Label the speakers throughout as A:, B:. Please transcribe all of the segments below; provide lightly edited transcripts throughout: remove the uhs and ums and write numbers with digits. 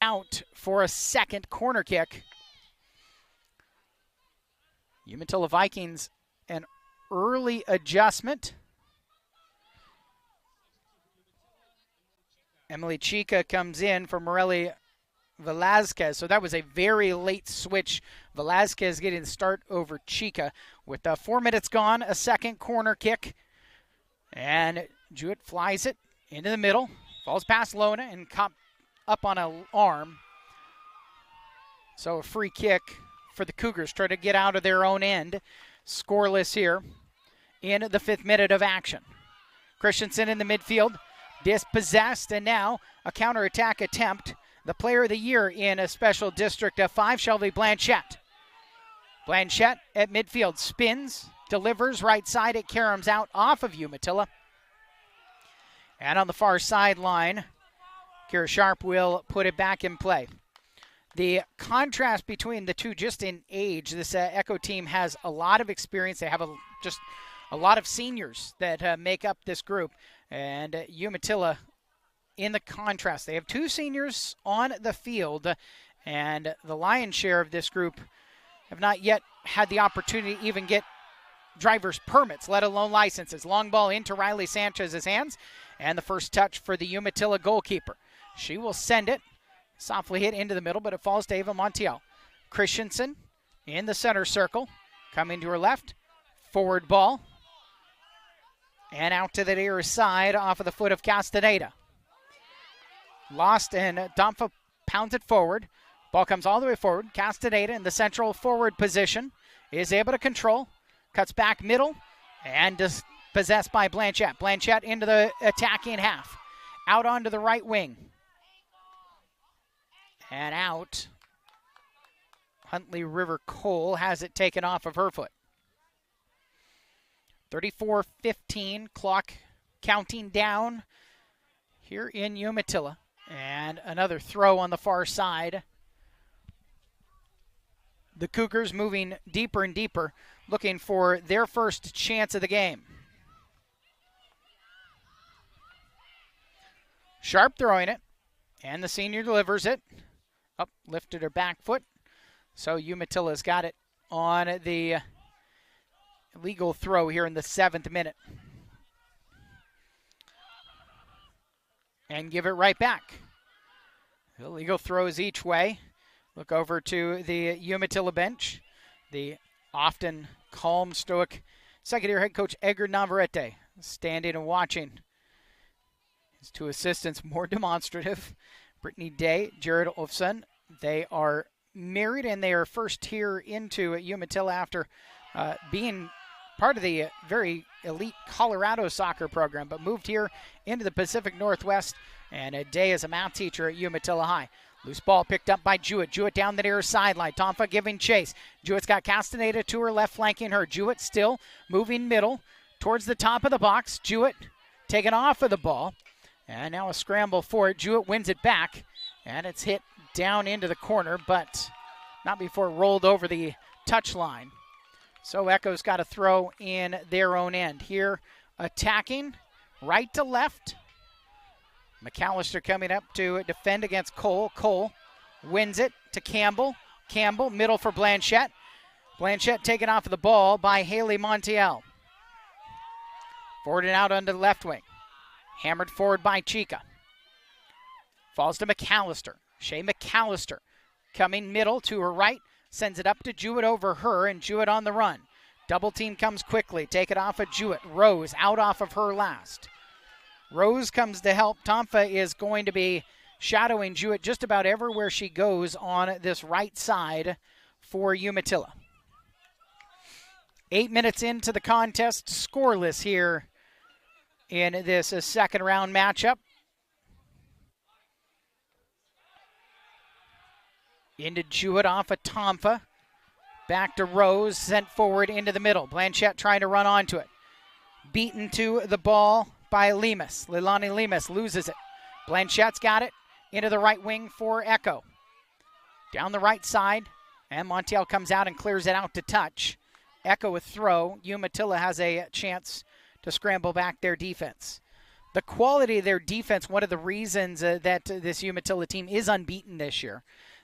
A: out for a second corner kick. Umatilla Vikings, an early adjustment. Emily Chica comes in for Morelli Velazquez. So that was a very late switch. Velazquez getting the start over Chica. With 4 minutes gone, a second corner kick. And Jewett flies it into the middle. Falls past Lona and up on an arm. So a free kick for the Cougars. Try to get out of their own end. Scoreless here in the 5th minute of action. Christensen in the midfield. Dispossessed, and now a counterattack attempt. The player of the year in a special district of 5, Shelby Blanchette. Blanchette at midfield spins, delivers right side. It caroms out off of Umatilla. And on the far sideline, Kira Sharp will put it back in play. The contrast between the two, just in age, this Echo team has a lot of experience. They have just a lot of seniors that make up this group. And Umatilla, in the contrast, they have 2 seniors on the field, and the lion's share of this group have not yet had the opportunity to even get driver's permits, let alone licenses. Long ball into Riley Sanchez's hands, and the first touch for the Umatilla goalkeeper. She will send it, softly hit into the middle, but it falls to Ava Montiel. Christensen in the center circle, coming to her left, forward ball. And out to the near side off of the foot of Castaneda. Lost, and Domfa pounds it forward. Ball comes all the way forward. Castaneda in the central forward position is able to control. Cuts back middle and dispossessed by Blanchette. Blanchette into the attacking half. Out onto the right wing. And out. Huntley River Cole has it taken off of her foot. 34-15, clock counting down here in Umatilla. And another throw on the far side. The Cougars moving deeper and deeper, looking for their first chance of the game. Sharp throwing it, and the senior delivers it. Up, lifted her back foot. So Umatilla's got it on the legal throw here in the 7th minute. And give it right back. Illegal throws each way. Look over to the Umatilla bench. The often calm, stoic second-year head coach Edgar Navarrete standing and watching. His 2 assistants more demonstrative. Brittany Day, Jared Olfson. They are married, and they are first here into Umatilla after being part of the very elite Colorado soccer program, but moved here into the Pacific Northwest, and a day as a math teacher at Umatilla High. Loose ball picked up by Jewett. Jewett down the near sideline. Tomfa giving chase. Jewett's got Castaneda to her left, flanking her. Jewett still moving middle towards the top of the box. Jewett taken off of the ball, and now a scramble for it. Jewett wins it back, and it's hit down into the corner, but not before it rolled over the touch line. So Echo's got to throw in their own end. Here attacking right to left. McAllister coming up to defend against Cole. Cole wins it to Campbell. Campbell, middle for Blanchette. Blanchette taken off of the ball by Haley Montiel. Forward and out onto the left wing. Hammered forward by Chica. Falls to McAllister. Shea McAllister coming middle to her right. Sends it up to Jewett over her, and Jewett on the run. Double team comes quickly. Take it off of Jewett. Rose out off of her last. Rose comes to help. Tomfa is going to be shadowing Jewett just about everywhere she goes on this right side for Umatilla. 8 minutes into the contest, scoreless here in this second round matchup. Into Jewett off of Tomfa. Back to Rose, sent forward into the middle. Blanchette trying to run onto it. Beaten to the ball by Lemus. Leilani Lemus loses it. Blanchette's got it into the right wing for Echo. Down the right side, and Montiel comes out and clears it out to touch. Echo with throw. Umatilla has a chance to scramble back their defense. the quality of their defense, one of the reasons that this Umatilla team is unbeaten this year.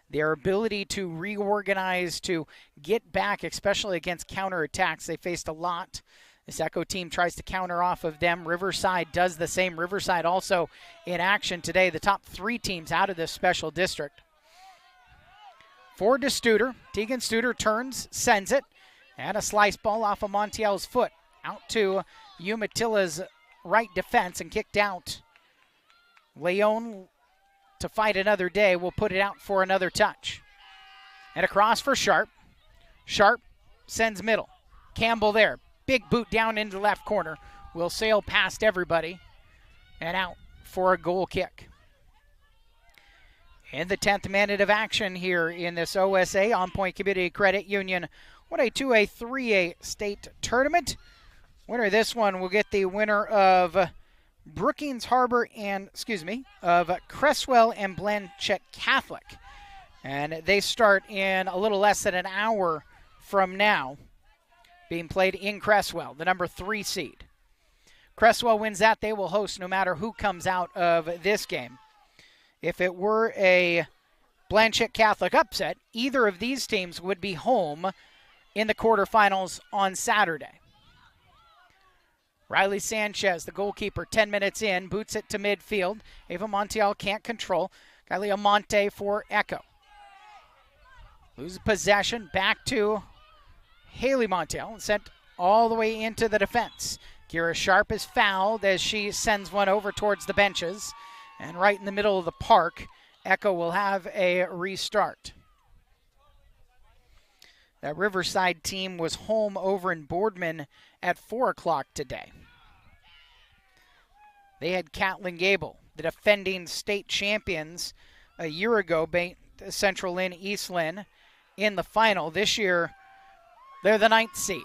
A: Their ability to reorganize, to get back, especially against counterattacks. They faced a lot. This Echo team tries to counter off of them. Riverside does the same. Riverside also in action today. The top 3 teams out of this special district. Forward to Studer. Tegan Studer turns, sends it, and a slice ball off of Montiel's foot. Out to Umatilla's right defense and kicked out. Leon, to fight another day, will put it out for another touch. And across for Sharp. Sharp sends middle. Campbell there. Big boot down into the left corner. Will sail past everybody and out for a goal kick. In the 10th minute of action here in this OSA On Point Community Credit Union 1A, 2A, 3A state tournament. Winner of this one will get the winner of Brookings Harbor of Cresswell and Blanchette Catholic. And they start in a little less than an hour from now, being played in Cresswell, the number 3 seed. Cresswell wins that, they will host no matter who comes out of this game. If it were a Blanchette Catholic upset, either of these teams would be home in the quarterfinals on Saturday. Riley Sanchez, the goalkeeper, 10 minutes in, boots it to midfield. Ava Montiel can't control. Kylie Amante for Echo. Loses possession, back to Haley Montiel, and sent all the way into the defense. Kira Sharp is fouled as she sends one over towards the benches. And right in the middle of the park, Echo will have a restart. That Riverside team was home over in Boardman at 4 o'clock today. They had Catlin Gable, the defending state champions a year ago, Central Lynn, East Lynn, in the final. This year, they're the 9th seed.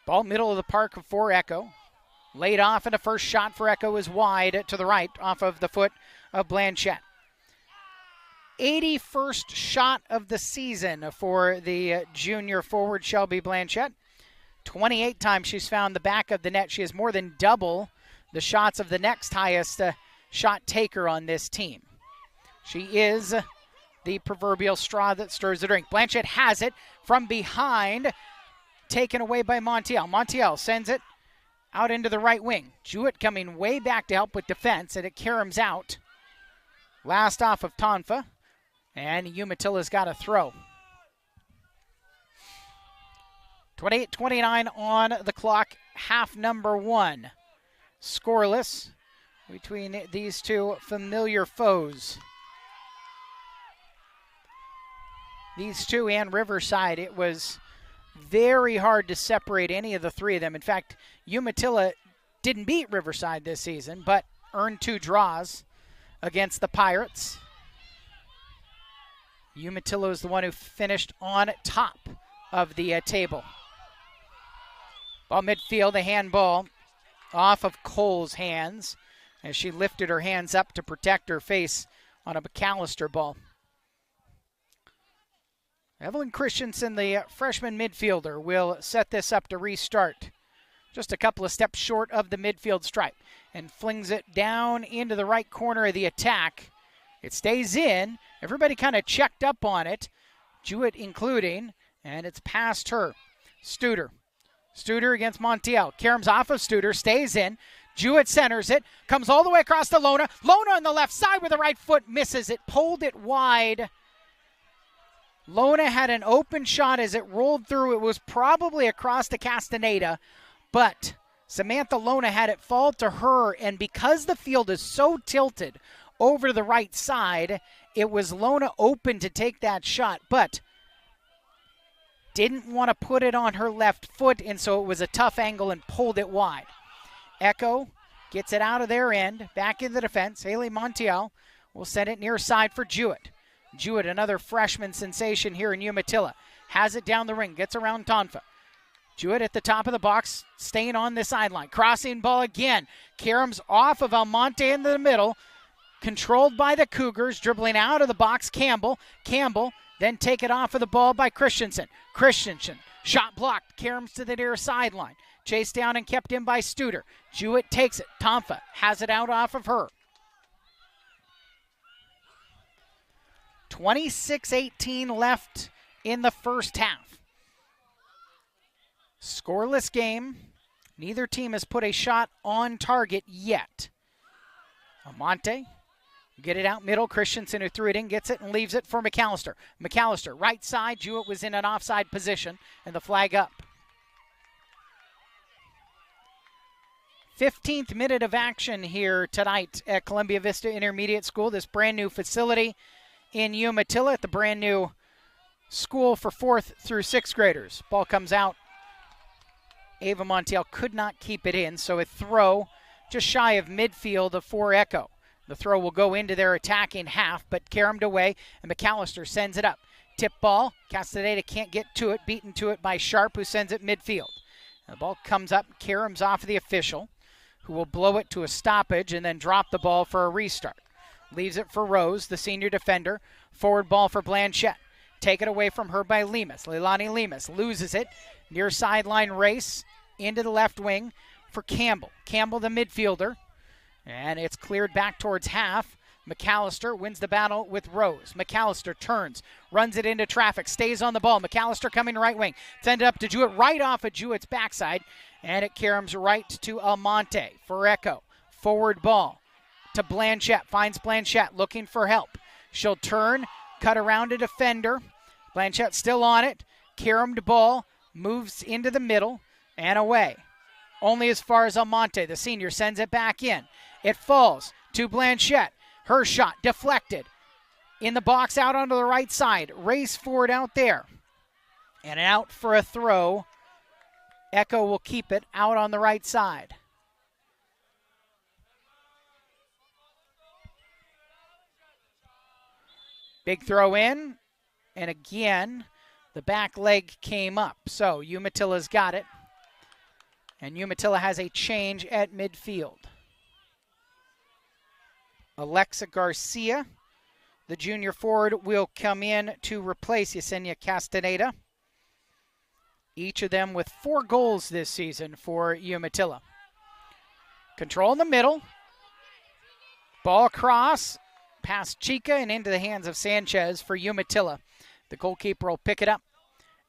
A: Ball middle of the park for Echo. Laid off, and the first shot for Echo is wide to the right off of the foot of Blanchette. 81st shot of the season for the junior forward Shelby Blanchette. 28 times she's found the back of the net. She has more than double the shots of the next highest shot taker on this team. She is the proverbial straw that stirs the drink. Blanchette has it from behind, taken away by Montiel. Montiel sends it out into the right wing. Jewett coming way back to help with defense, and it caroms out. Last off of Tonfa, and Umatilla's got a throw. 28-29 on the clock, half number 1. Scoreless between these two familiar foes. These two and Riverside, it was very hard to separate any of the 3 of them. In fact, Umatilla didn't beat Riverside this season, but earned 2 draws against the Pirates. Umatilla is the one who finished on top of the table. Ball midfield, a handball off of Cole's hands as she lifted her hands up to protect her face on a McAllister ball. Evelyn Christensen, the freshman midfielder, will set this up to restart. Just a couple of steps short of the midfield stripe and flings it down into the right corner of the attack. It stays in. Everybody kind of checked up on it, Jewett including, and it's past her. Studer. Studer against Montiel. Caroms off of Studer, stays in. Jewett centers it, comes all the way across to Lona. Lona on the left side with the right foot, misses it, pulled it wide. Lona had an open shot as it rolled through. It was probably across to Castaneda, but Samantha Lona had it fall to her, and because the field is so tilted over to the right side, it was Lona open to take that shot, but didn't want to put it on her left foot, and so it was a tough angle and pulled it wide. Echo gets it out of their end, back in the defense. Haley Montiel will send it near side for Jewett. Jewett, another freshman sensation here in Umatilla, has it down the ring, gets around Tonfa. Jewett at the top of the box, staying on the sideline. Crossing ball again. Caroms off of Almonte into the middle. Controlled by the Cougars, dribbling out of the box, Campbell. Campbell then take it off of the ball by Christensen. Christensen Shot blocked. Karams to the near sideline. Chased down and kept in by Studer. Jewett takes it. Tomfa has it out off of her. 26-18 left in the first half. Scoreless game. Neither team has put a shot on target yet. Amante, get it out middle. Christensen, who threw it in, gets it and leaves it for McAllister. McAllister, right side. Jewett was in an offside position, and the flag up. 15th minute of action here tonight at Columbia Vista Intermediate School, this brand new facility in Umatilla at the brand new school for 4th through 6th graders. Ball comes out. Ava Montiel could not keep it in, so a throw just shy of midfield for Echo. The throw will go into their attacking half, but caromed away, and McAllister sends it up. Tip ball. Castaneda can't get to it, beaten to it by Sharp, who sends it midfield. The ball comes up, caroms off of the official, who will blow it to a stoppage and then drop the ball for a restart. Leaves it for Rose, the senior defender. Forward ball for Blanchette. Taken away from her by Lemus. Leilani Lemus loses it. Near sideline race into the left wing for Campbell. Campbell, the midfielder. And it's cleared back towards half. McAllister wins the battle with Rose. McAllister turns, runs it into traffic, stays on the ball. McAllister coming right wing. Send it up to Jewett, right off of Jewett's backside. And it caroms right to Almonte for Echo. Forward ball to Blanchette. Finds Blanchette looking for help. She'll turn, cut around a defender. Blanchette still on it. Caromed ball, moves into the middle and away. Only as far as Almonte, the senior, sends it back in. It falls to Blanchette. Her shot deflected. In the box out onto the right side. Race forward out there. And out for a throw. Echo will keep it out on the right side. Big throw in. And again, the back leg came up. So Umatilla's got it. And Umatilla has a change at midfield. Alexa Garcia, the junior forward, will come in to replace Yesenia Castaneda. Each of them with 4 goals this season for Umatilla. Control in the middle. Ball across, past Chica and into the hands of Sanchez for Umatilla. The goalkeeper will pick it up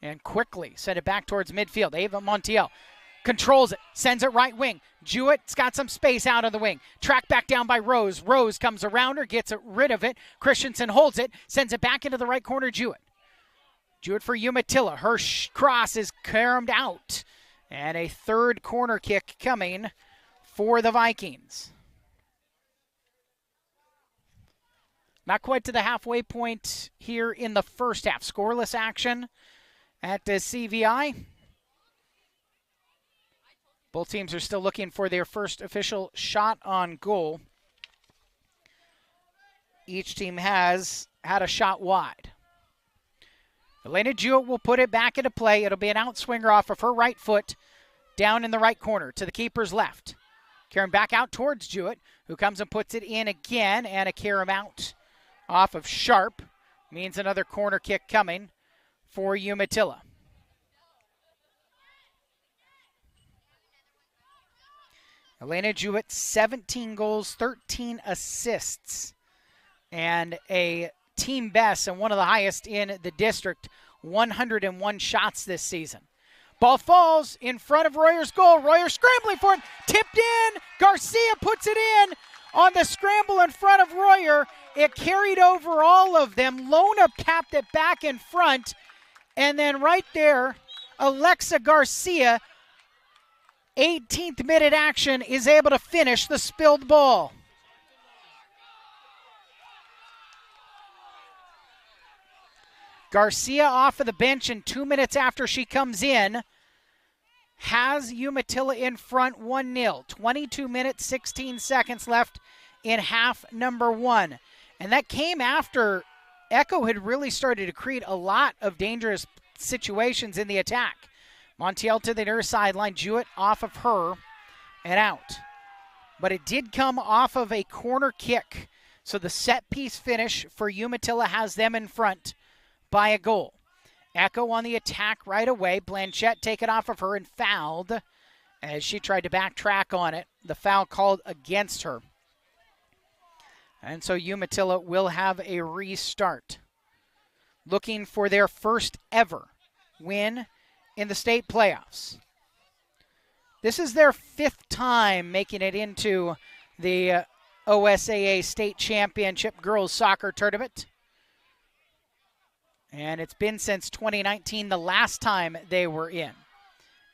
A: and quickly send it back towards midfield. Ava Montiel controls it, sends it right wing. Jewett's got some space out of the wing. Tracked back down by Rose. Rose comes around her, gets rid of it. Christensen holds it, sends it back into the right corner, Jewett. Jewett for Umatilla. Her cross is caromed out. And a third corner kick coming for the Vikings. Not quite to the halfway point here in the first half. Scoreless action at the CVI. Both teams are still looking for their first official shot on goal. Each team has had a shot wide. Elena Jewett will put it back into play. It'll be an outswinger off of her right foot down in the right corner to the keeper's left. Karam back out towards Jewett, who comes and puts it in again, and a Karam out off of Sharp. Means another corner kick coming for Umatilla. Elena Jewett, 17 goals, 13 assists, and a team best and one of the highest in the district, 101 shots this season. Ball falls in front of Royer's goal. Royer scrambling for it, tipped in. Garcia puts it in on the scramble in front of Royer. It carried over all of them. Lona tapped it back in front, and then right there, Alexa Garcia, 18th minute action, is able to finish the spilled ball. Garcia off of the bench, and 2 minutes after she comes in, has Umatilla in front 1-0. 22 minutes, 16 seconds left in half number 1. And that came after Echo had really started to create a lot of dangerous situations in the attack. Montiel to the near sideline, Jewett off of her and out. But it did come off of a corner kick. So the set piece finish for Umatilla has them in front by a goal. Echo on the attack right away. Blanchette take it off of her and fouled as she tried to backtrack on it. The foul called against her. And so Umatilla will have a restart, looking for their first ever win in the state playoffs. This is their 5th time making it into the OSAA State Championship Girls Soccer Tournament. And it's been since 2019, the last time they were in.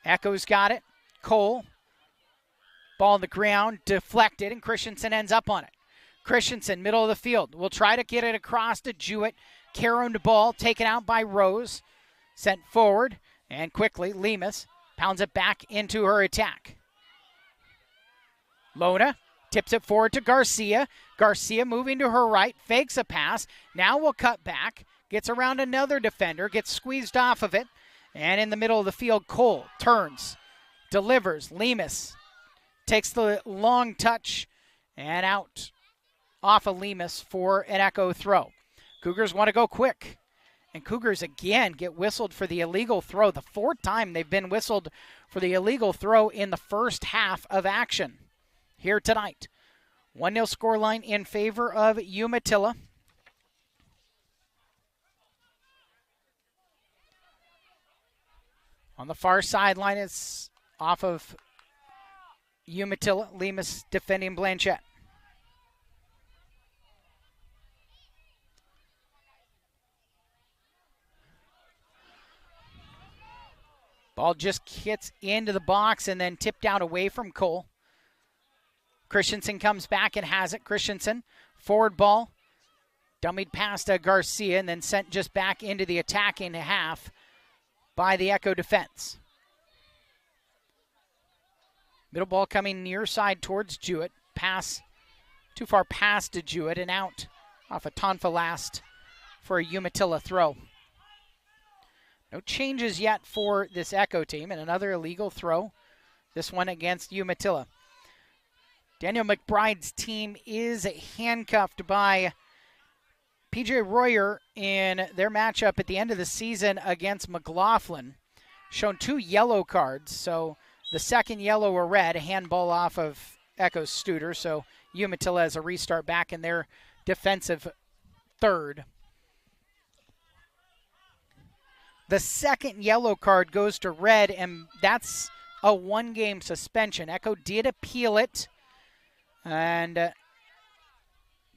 A: Echo's got it. Cole. Ball on the ground, deflected, and Christensen ends up on it. Christensen, middle of the field, will try to get it across to Jewett. Caromed ball, taken out by Rose. Sent forward, and quickly, Lemus pounds it back into her attack. Lona tips it forward to Garcia. Garcia moving to her right, fakes a pass. Now will cut back, gets around another defender, gets squeezed off of it. And in the middle of the field, Cole turns, delivers. Lemus takes the long touch and out off of Lemus for an Echo throw. Cougars want to go quick. And Cougars again get whistled for the illegal throw. The 4th time they've been whistled for the illegal throw in the first half of action here tonight. 1-0 scoreline in favor of Umatilla. On the far sideline, it's off of Umatilla. Lemus defending Blanchette. Ball just hits into the box and then tipped out away from Cole. Christensen comes back and has it. Christensen, forward ball, dummied past Garcia and then sent just back into the attacking half by the Echo defense. Middle ball coming near side towards Jewett. Pass too far past to Jewett and out off a Tonfa last for a Umatilla throw. No changes yet for this Echo team, and another illegal throw, this one against Umatilla. Daniel McBride's team is handcuffed by PJ Royer in their matchup at the end of the season against McLaughlin. Shown 2 yellow cards, so the second yellow or red, a handball off of Echo Studer, so Umatilla has a restart back in their defensive third. The second yellow card goes to red, and that's a 1-game suspension. Echo did appeal it and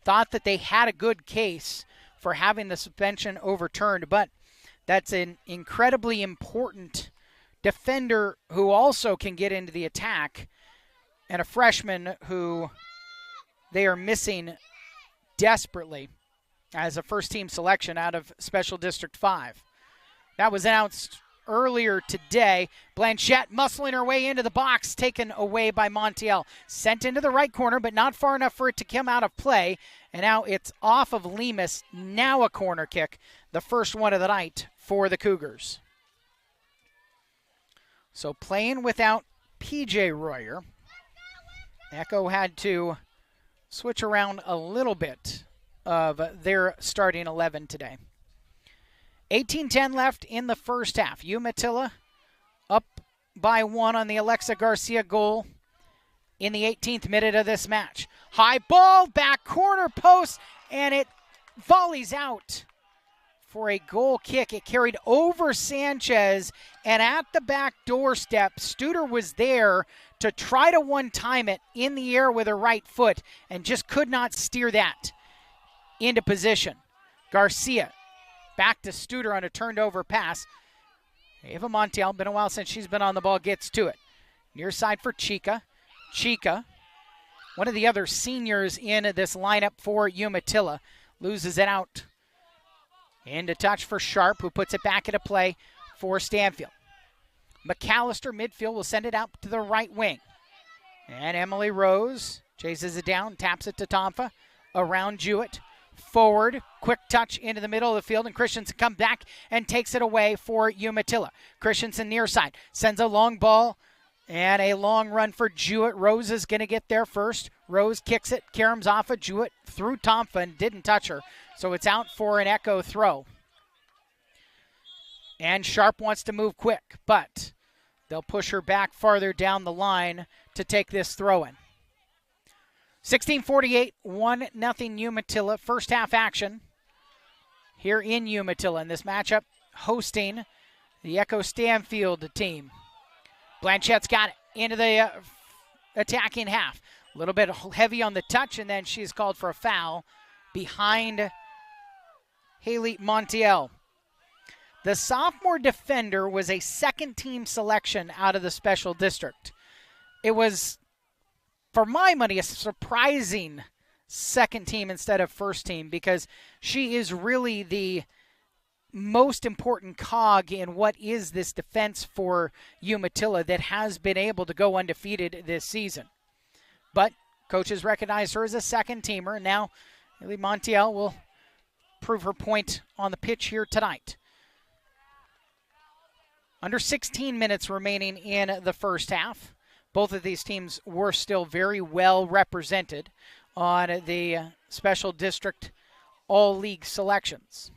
A: thought that they had a good case for having the suspension overturned, but that's an incredibly important defender who also can get into the attack, and a freshman who they are missing desperately as a first-team selection out of Special District 5. That was announced earlier today. Blanchette muscling her way into the box, taken away by Montiel. Sent into the right corner, but not far enough for it to come out of play. And now it's off of Lemus. Now a corner kick, the first one of the night for the Cougars. So playing without PJ Royer, Echo had to switch around a little bit of their starting 11 today. 18-10 left in the first half. Umatilla up by 1 on the Alexa Garcia goal in the 18th minute of this match. High ball, back corner post, and it volleys out for a goal kick. It carried over Sanchez, and at the back doorstep, Studer was there to try to one-time it in the air with her right foot and just could not steer that into position. Garcia back to Studer on a turned-over pass. Ava Montiel, been a while since she's been on the ball, gets to it. Near side for Chica. Chica, one of the other seniors in this lineup for Umatilla, loses it out. Into touch for Sharp, who puts it back into play for Stanfield. McAllister, midfield, will send it out to the right wing. And Emily Rose chases it down, taps it to Tonfa. Around Jewett. Forward, quick touch into the middle of the field, and Christensen comes back and takes it away for Umatilla. Christensen near side, sends a long ball and a long run for Jewett. Rose is going to get there first. Rose kicks it, caroms off of Jewett through Tonfa and didn't touch her, so it's out for an Echo throw. And Sharp wants to move quick, but they'll push her back farther down the line to take this throw-in. 16:48, 1-0 Umatilla. First half action here in Umatilla in this matchup, hosting the Echo Stanfield team. Blanchette's got it into the attacking half. A little bit heavy on the touch, and then she's called for a foul behind Haley Montiel. The sophomore defender was a second-team selection out of the special district. It was, for my money, a surprising second team instead of first team because she is really the most important cog in what is this defense for Umatilla that has been able to go undefeated this season. But coaches recognize her as a second-teamer, and now Haley Montiel will prove her point on the pitch here tonight. Under 16 minutes remaining in the first half. Both of these teams were still very well represented on the special district all-league selections.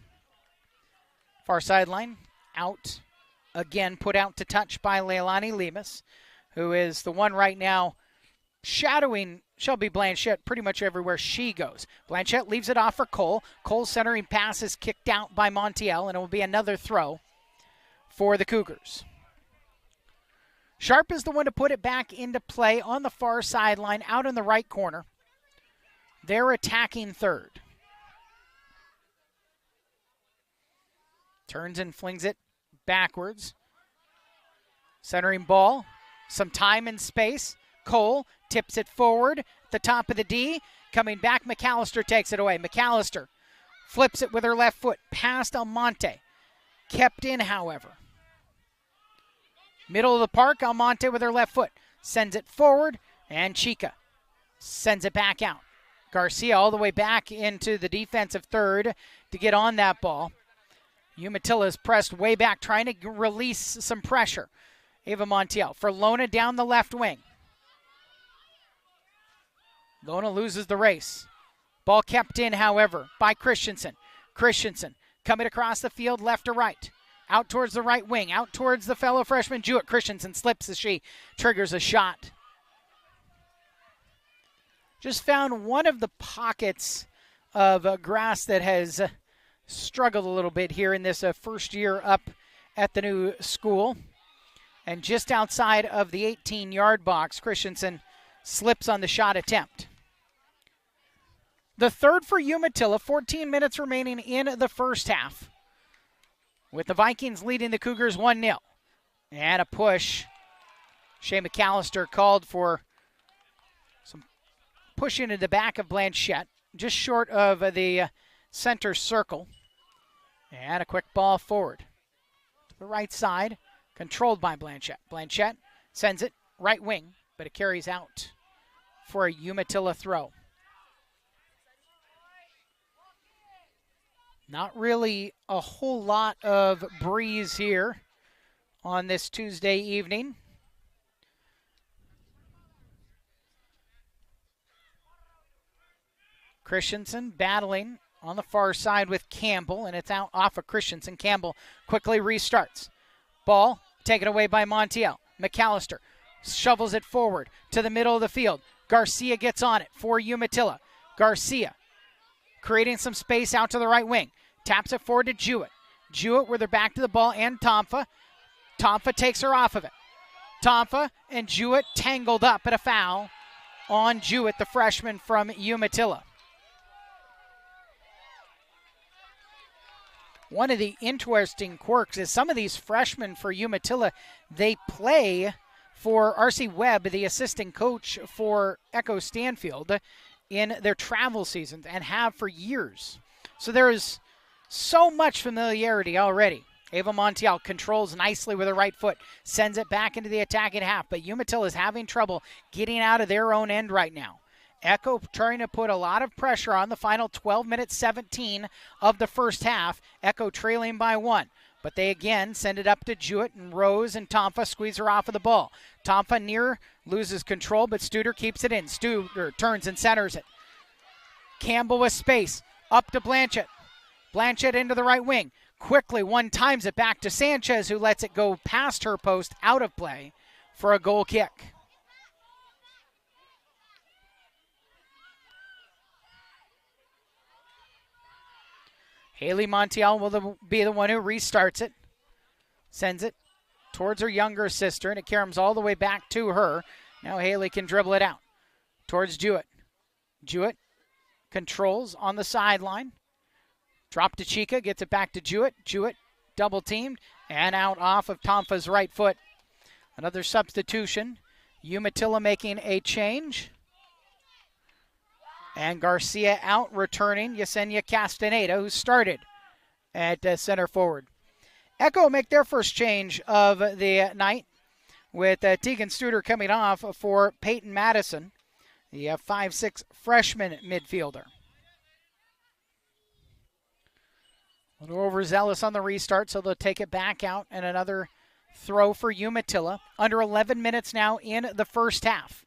A: Far sideline, out again, put out to touch by Leilani Lemus, who is the one right now shadowing Shelby Blanchette pretty much everywhere she goes. Blanchette leaves it off for Cole. Cole's centering pass is kicked out by Montiel, and it will be another throw for the Cougars. Sharp is the one to put it back into play on the far sideline, out in the right corner. They're attacking third. Turns and flings it backwards. Centering ball. Some time and space. Cole tips it forward at the top of the D. Coming back, McAllister takes it away. McAllister flips it with her left foot past Almonte. Kept in, however. Middle of the park, Almonte with her left foot. Sends it forward, and Chica sends it back out. Garcia all the way back into the defensive third to get on that ball. Umatilla is pressed way back, trying to release some pressure. Ava Montiel for Lona down the left wing. Lona loses the race. Ball kept in, however, by Christensen. Christensen coming across the field left to right. Out towards the right wing, out towards the fellow freshman Jewett. Christensen slips as she triggers a shot. Just found one of the pockets of grass that has struggled a little bit here in this first year up at the new school. And just outside of the 18-yard box, Christensen slips on the shot attempt. The third for Umatilla, 14 minutes remaining in the first half, with the Vikings leading the Cougars 1-0. And a push. Shea McAllister called for some pushing into the back of Blanchette, just short of the center circle. And a quick ball forward to the right side, controlled by Blanchette. Blanchette sends it right wing, but it carries out for a Umatilla throw. Not really a whole lot of breeze here on this Tuesday evening. Christensen battling on the far side with Campbell, and it's out off of Christensen. Campbell quickly restarts. Ball taken away by Montiel. McAllister shovels it forward to the middle of the field. Garcia gets on it for Umatilla. Garcia creating some space out to the right wing. Taps it forward to Jewett. Jewett with her back to the ball and Tomfa. Tomfa takes her off of it. Tomfa and Jewett tangled up at a foul on Jewett, the freshman from Umatilla. One of the interesting quirks is some of these freshmen for Umatilla, they play for R.C. Webb, the assistant coach for Echo Stanfield, in their travel seasons and have for years. So there is so much familiarity already. Ava Montiel controls nicely with her right foot, sends it back into the attacking half, but Umatilla is having trouble getting out of their own end right now. Echo trying to put a lot of pressure on the final 12 minutes 17 of the first half. Echo trailing by 1. But they again send it up to Jewett, and Rose and Tomfa squeeze her off of the ball. Tomfa near loses control, but Studer keeps it in. Studer turns and centers it. Campbell with space. Up to Blanchette. Blanchette into the right wing. quickly one times it back to Sanchez, who lets it go past her post, out of play for a goal kick. Haley Montiel will be the one who restarts it. Sends it towards her younger sister, and it caroms all the way back to her. Now Haley can dribble it out towards Jewett. Jewett controls on the sideline. Drop to Chica, gets it back to Jewett. Jewett double teamed and out off of Tomfa's right foot. Another substitution. Umatilla making a change. And Garcia out, returning Yesenia Castaneda, who started at center forward. Echo make their first change of the night with Tegan Studer coming off for Peyton Madison, the 5'6" freshman midfielder. A little overzealous on the restart, so they'll take it back out, and another throw for Umatilla. Under 11 minutes now in the first half.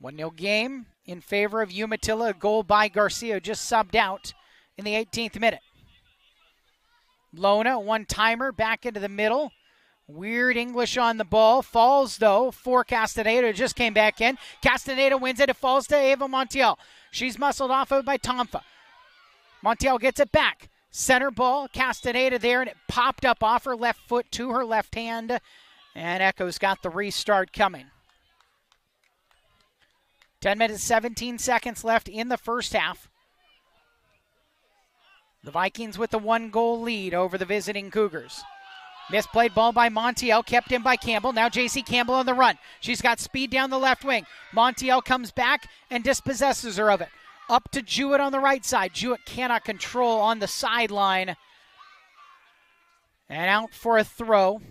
A: 1-0 game in favor of Umatilla. A goal by Garcia, just subbed out in the 18th minute. Lona, one-timer, back into the middle. Weird English on the ball. Falls, though, for Castaneda. Just came back in. Castaneda wins it. It falls to Ava Montiel. She's muscled off of by Tomfa. Montiel gets it back. Center ball. Castaneda there, and it popped up off her left foot to her left hand. And Echo's got the restart coming. 10 minutes, 17 seconds left in the first half. The Vikings with the 1-goal lead over the visiting Cougars. Misplayed ball by Montiel, kept in by Campbell. Now J.C. Campbell on the run. She's got speed down the left wing. Montiel comes back and dispossesses her of it. Up to Jewett on the right side. Jewett cannot control on the sideline. And out for a throw.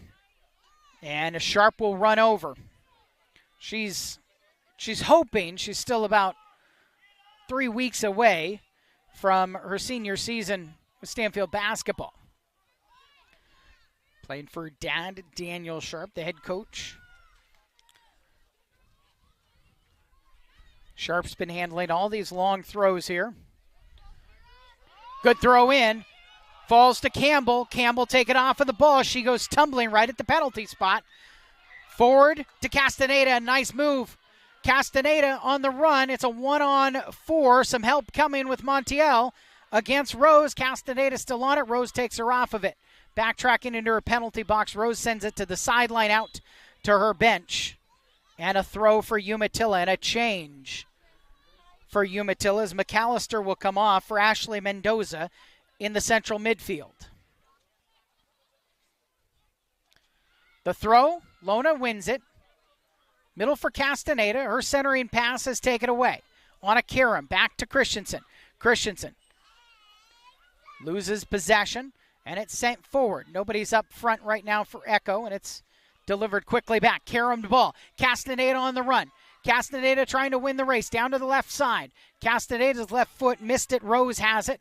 A: And Sharp will run over. She's hoping. She's still about 3 weeks away from her senior season with Stanfield basketball. Played for Dad Daniel Sharp, the head coach. Sharp's been handling all these long throws here. Good throw in. Falls to Campbell. Campbell taking off of the ball. She goes tumbling right at the penalty spot. Forward to Castaneda. A nice move. Castaneda on the run. It's a 1-on-4. Some help coming with Montiel against Rose. Castaneda still on it. Rose takes her off of it. Backtracking into her penalty box. Rose sends it to the sideline out to her bench. And a throw for Umatilla and a change for Umatilla as McAllister will come off for Ashley Mendoza in the central midfield. The throw, Lona wins it. Middle for Castaneda. Her centering pass is taken away. On a Karam, back to Christensen. Christensen loses possession, and it's sent forward. Nobody's up front right now for Echo, and it's delivered quickly back. Karam's ball. Castaneda on the run. Castaneda trying to win the race down to the left side. Castaneda's left foot missed it. Rose has it.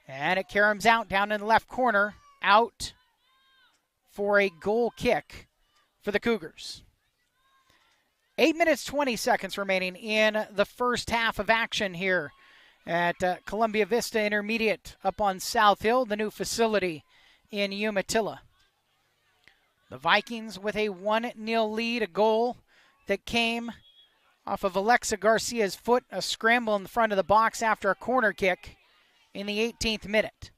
A: And it Karam's out down in the left corner. Out for a goal kick for the Cougars. 8 minutes, 20 seconds remaining in the first half of action here at Columbia Vista Intermediate up on South Hill, the new facility in Umatilla. The Vikings with a 1-0 lead, a goal that came off of Alexa Garcia's foot, a scramble in the front of the box after a corner kick in the 18th minute.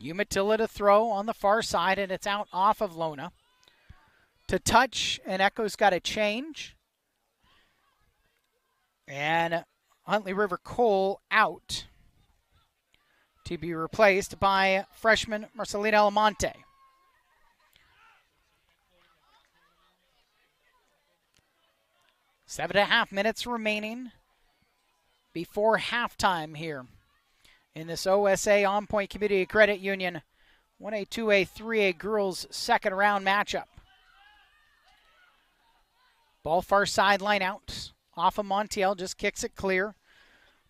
A: Umatilla to throw on the far side, and it's out off of Lona. To touch, and Echo's got a change. And Huntley River Cole out to be replaced by freshman Marcelina Almonte. Seven and a half minutes remaining before halftime here in this OSA On Point Community Credit Union 1A, 2A, 3A girls second round matchup. Ball far sideline out off of Montiel, just kicks it clear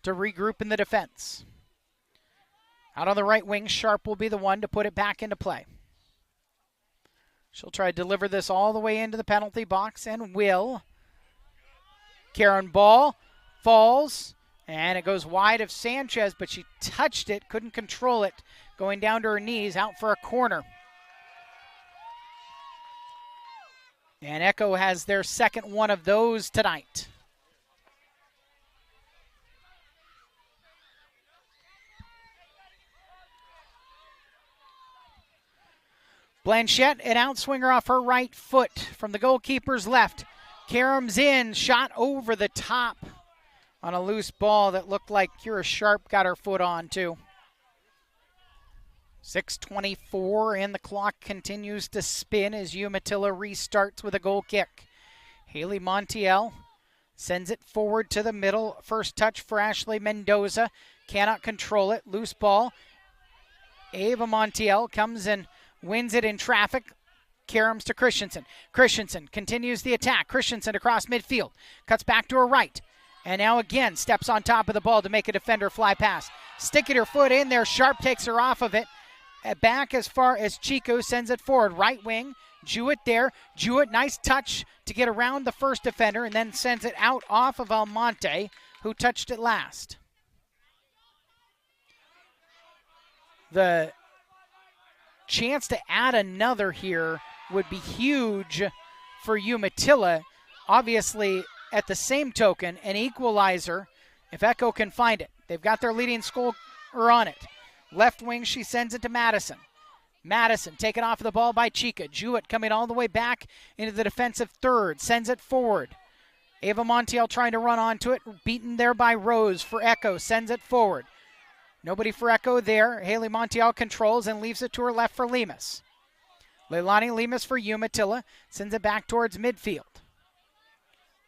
A: to regroup in the defense. Out on the right wing, Sharp will be the one to put it back into play. She'll try to deliver this all the way into the penalty box and will. Karen ball falls And it goes wide of Sanchez, but she touched it, couldn't control it, going down to her knees, out for a corner. And Echo has their second one of those tonight. Blanchette, an outswinger off her right foot from the goalkeeper's left. Karam's in, shot over the top on a loose ball that looked like Kira Sharp got her foot on too. 6:24 and the clock continues to spin as Umatilla restarts with a goal kick. Haley Montiel sends it forward to the middle. First touch for Ashley Mendoza. Cannot control it. Loose ball. Ava Montiel comes and wins it in traffic. Karams to Christensen. Christensen continues the attack. Christensen across midfield. Cuts back to her right. And now again steps on top of the ball to make a defender fly past. Sticking her foot in there. Sharp takes her off of it. Back as far as Chico sends it forward. Right wing. Jewett there. Jewett, nice touch to get around the first defender and then sends it out off of Almonte, who touched it last. The chance to add another here would be huge for Umatilla. Obviously, at the same token, an equalizer if Echo can find it. They've got their leading scorer on it. Left wing, she sends it to Madison. Madison taken off of the ball by Chica. Jewett coming all the way back into the defensive third. Sends it forward. Ava Montiel trying to run onto it. Beaten there by Rose for Echo. Sends it forward. Nobody for Echo there. Haley Montiel controls and leaves it to her left for Lemus. Leilani Lemus for Umatilla. Sends it back towards midfield.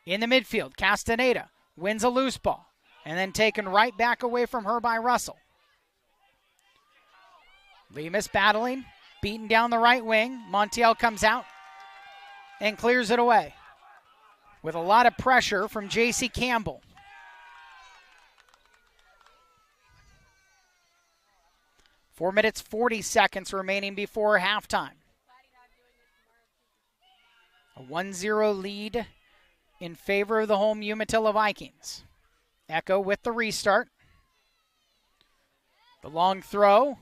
A: In the midfield, Castaneda wins a loose ball. And then taken right back away from her by Russell. Lemus battling, beaten down the right wing. Montiel comes out and clears it away with a lot of pressure from J.C. Campbell. Four minutes, 40 seconds remaining before halftime. A 1-0 lead in favor of the home Umatilla Vikings. Echo with the restart. The long throw.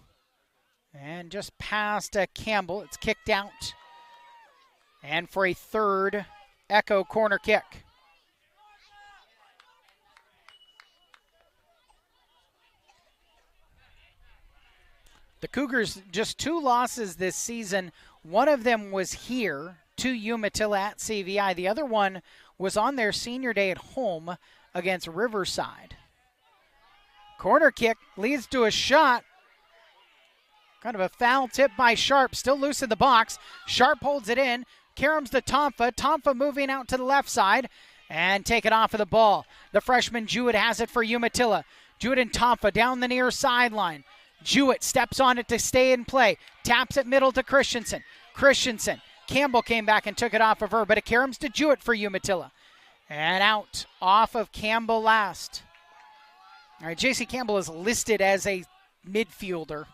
A: And just past Campbell, it's kicked out. And for a third Echo corner kick. The Cougars, just 2 losses this season. One of them was here to Umatilla at CVI. The other one was on their senior day at home against Riverside. Corner kick leads to a shot. Kind of a foul tip by Sharp, still loose in the box. Sharp holds it in. Karams to Tomfa. Tomfa moving out to the left side and taken off of the ball. The freshman Jewett has it for Umatilla. Jewett and Tomfa down the near sideline. Jewett steps on it to stay in play. Taps it middle to Christensen. Christensen. Campbell came back and took it off of her, but it Karams to Jewett for Umatilla. And out off of Campbell last. All right, J.C. Campbell is listed as a midfielder.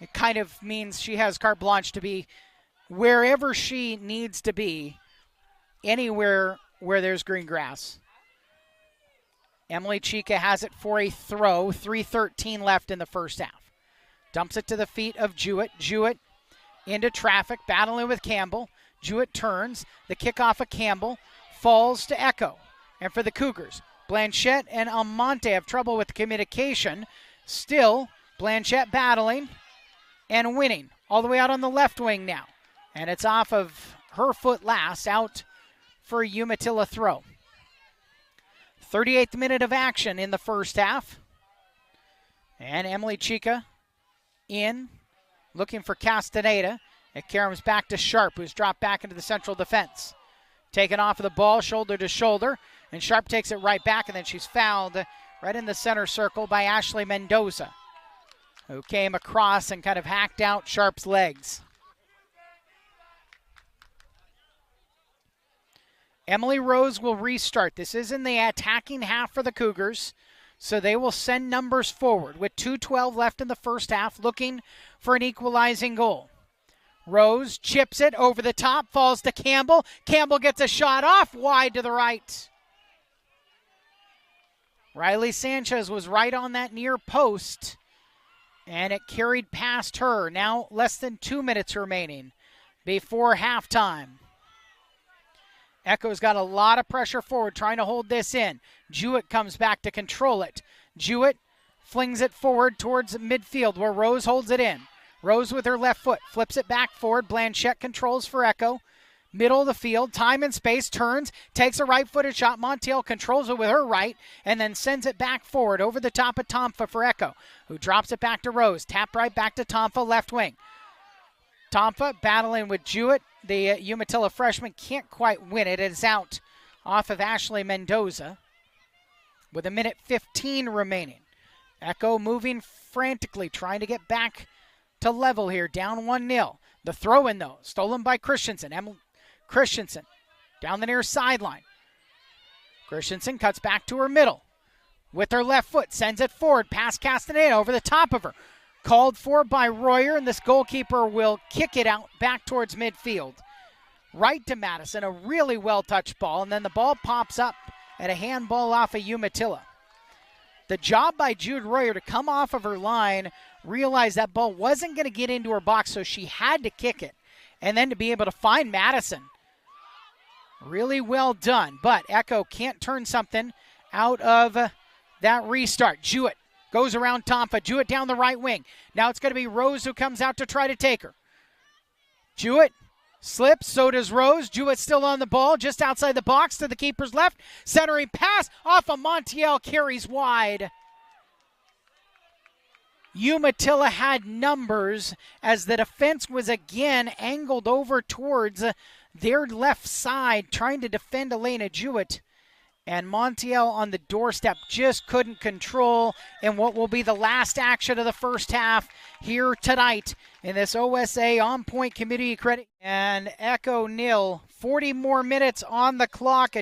A: It kind of means she has carte blanche to be wherever she needs to be, anywhere where there's green grass. Emily Chica has it for a throw. 3:13 left in the first half. Dumps it to the feet of Jewett. Jewett into traffic, battling with Campbell. Jewett turns. The kickoff of Campbell falls to Echo. And for the Cougars, Blanchette and Almonte have trouble with the communication. Still, Blanchette battling and winning all the way out on the left wing now. And it's off of her foot last, out for a Umatilla throw. 38th minute of action in the first half. And Emily Chica in, looking for Castaneda. It Karams back to Sharp, who's dropped back into the central defense. Taken off of the ball, shoulder to shoulder. And Sharp takes it right back, and then she's fouled right in the center circle by Ashley Mendoza, who came across and kind of hacked out Sharp's legs. Emily Rose will restart. This is in the attacking half for the Cougars, so they will send numbers forward with 2:12 left in the first half, looking for an equalizing goal. Rose chips it over the top, falls to Campbell. Campbell gets a shot off, wide to the right. Riley Sanchez was right on that near post, and it carried past her. Now less than 2 minutes remaining before halftime. Echo's got a lot of pressure forward, trying to hold this in. Jewett comes back to control it. Jewett flings it forward towards midfield where Rose holds it in. Rose with her left foot, flips it back forward. Blanchette controls for Echo. Middle of the field, time and space, turns, takes a right-footed shot. Montiel controls it with her right, and then sends it back forward over the top of Tomfa for Echo, who drops it back to Rose. Tap right back to Tomfa, left wing. Tomfa battling with Jewett. The Umatilla freshman can't quite win it. It is out off of Ashley Mendoza with 1:15 remaining. Echo moving frantically, trying to get back to level here, down 1-0. The throw-in, though, stolen by Christensen. Christensen down the near sideline. Christensen cuts back to her middle. With her left foot, sends it forward, past Castaneda, over the top of her. Called for by Royer, and this goalkeeper will kick it out back towards midfield. Right to Madison, a really well-touched ball, and then the ball pops up at a handball off of Umatilla. The job by Jude Royer to come off of her line, realize that ball wasn't going to get into her box, so she had to kick it, and then to be able to find Madison. Really well done, but Echo can't turn something out of that restart. Jewett goes around Tomfa. Jewett down the right wing. Now it's going to be Rose who comes out to try to take her. Jewett slips, so does Rose. Jewett still on the ball, just outside the box to the keeper's left. Centering pass off of Montiel, carries wide. Umatilla had numbers as the defense was again angled over towards their left side, trying to defend Elena Jewett. And Montiel on the doorstep just couldn't control in what will be the last action of the first half here tonight in this OSA On Point Community Credit. And Echo nil, 40 more minutes on the clock,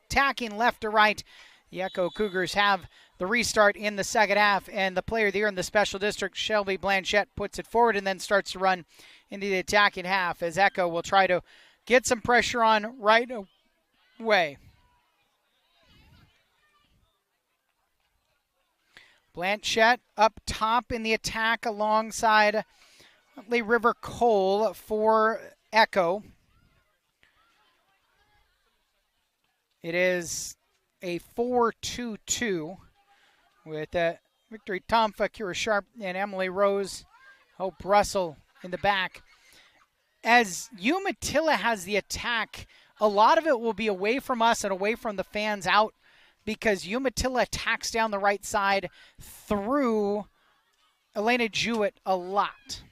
A: attacking left to right. The Echo Cougars have the restart in the second half, and the player there in the special district, Shelby Blanchette, puts it forward and then starts to run into the attacking half as Echo will try to get some pressure on right away. Blanchette up top in the attack alongside Huntley River Cole for Echo. It is a 4-2-2 with Victory Tomfa, Kira Sharp, and Emily Rose. Hope Russell in the back. As Umatilla has the attack, a lot of it will be away from us and away from the fans out because Umatilla attacks down the right side through Elena Jewett a lot.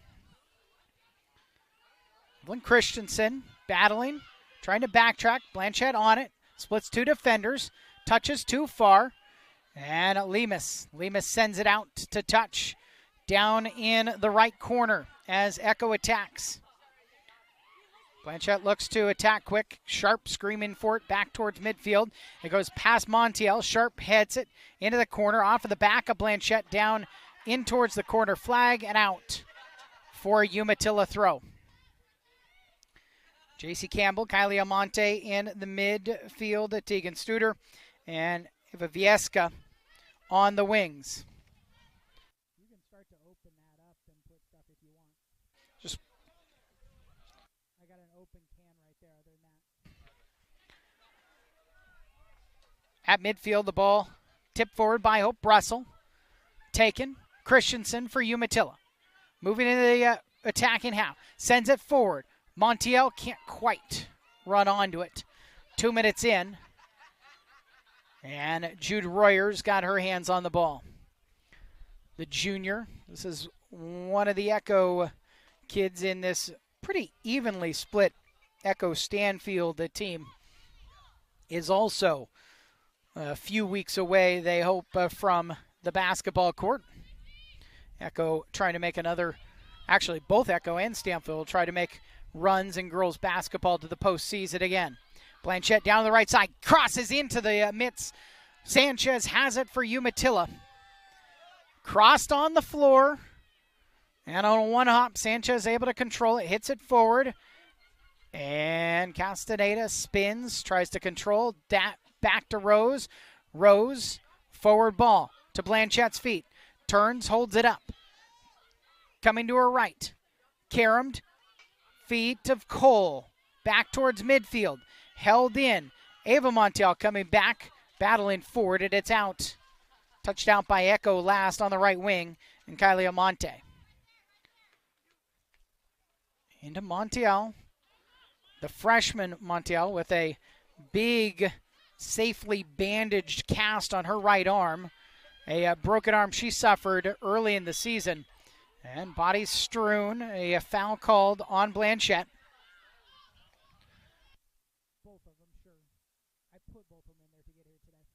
A: Evelyn Christensen battling, trying to backtrack. Blanchette on it, splits two defenders, touches too far, and Lemus sends it out to touch down in the right corner as Echo attacks. Blanchette looks to attack quick. Sharp screaming for it back towards midfield. It goes past Montiel. Sharp heads it into the corner, off of the back of Blanchette, down in towards the corner flag and out for a Umatilla throw. J.C. Campbell, Kylie Amante in the midfield, Tegan Studer, and Eva Vieska on the wings. You can start to open that up and put stuff if you want. Just I got an open can right there other than that. At midfield, the ball tipped forward by Hope Russell. Taken. Christensen for Umatilla. Moving into the attacking half. Sends it forward. Montiel can't quite run onto it. 2 minutes in. And Jude Royer's got her hands on the ball. The junior. This is one of the Echo kids in this pretty evenly split Echo Stanfield team. Is also a few weeks away, they hope, from the basketball court. Echo trying to make another, actually both Echo and Stanfield will try to make runs in girls basketball to the postseason again. Blanchette down the right side, crosses into the midst. Sanchez has it for Umatilla. Crossed on the floor, and on a one hop, Sanchez able to control it, hits it forward, and Castaneda spins, tries to control that back to Rose. Rose Forward ball to Blanchette's feet. Turns, holds it up. Coming to her right. Caromed. Feet of Cole. Back towards midfield. Held in. Ava Montiel coming back. Battling forward, and it's out. Touched out by Echo last on the right wing. And Kylie Amante. Into Montiel. The freshman Montiel with a big, safely bandaged cast on her right arm. A broken arm she suffered early in the season. And bodies strewn. A foul called on Blanchette. Both of them, sure. I put both of them in there to get here today.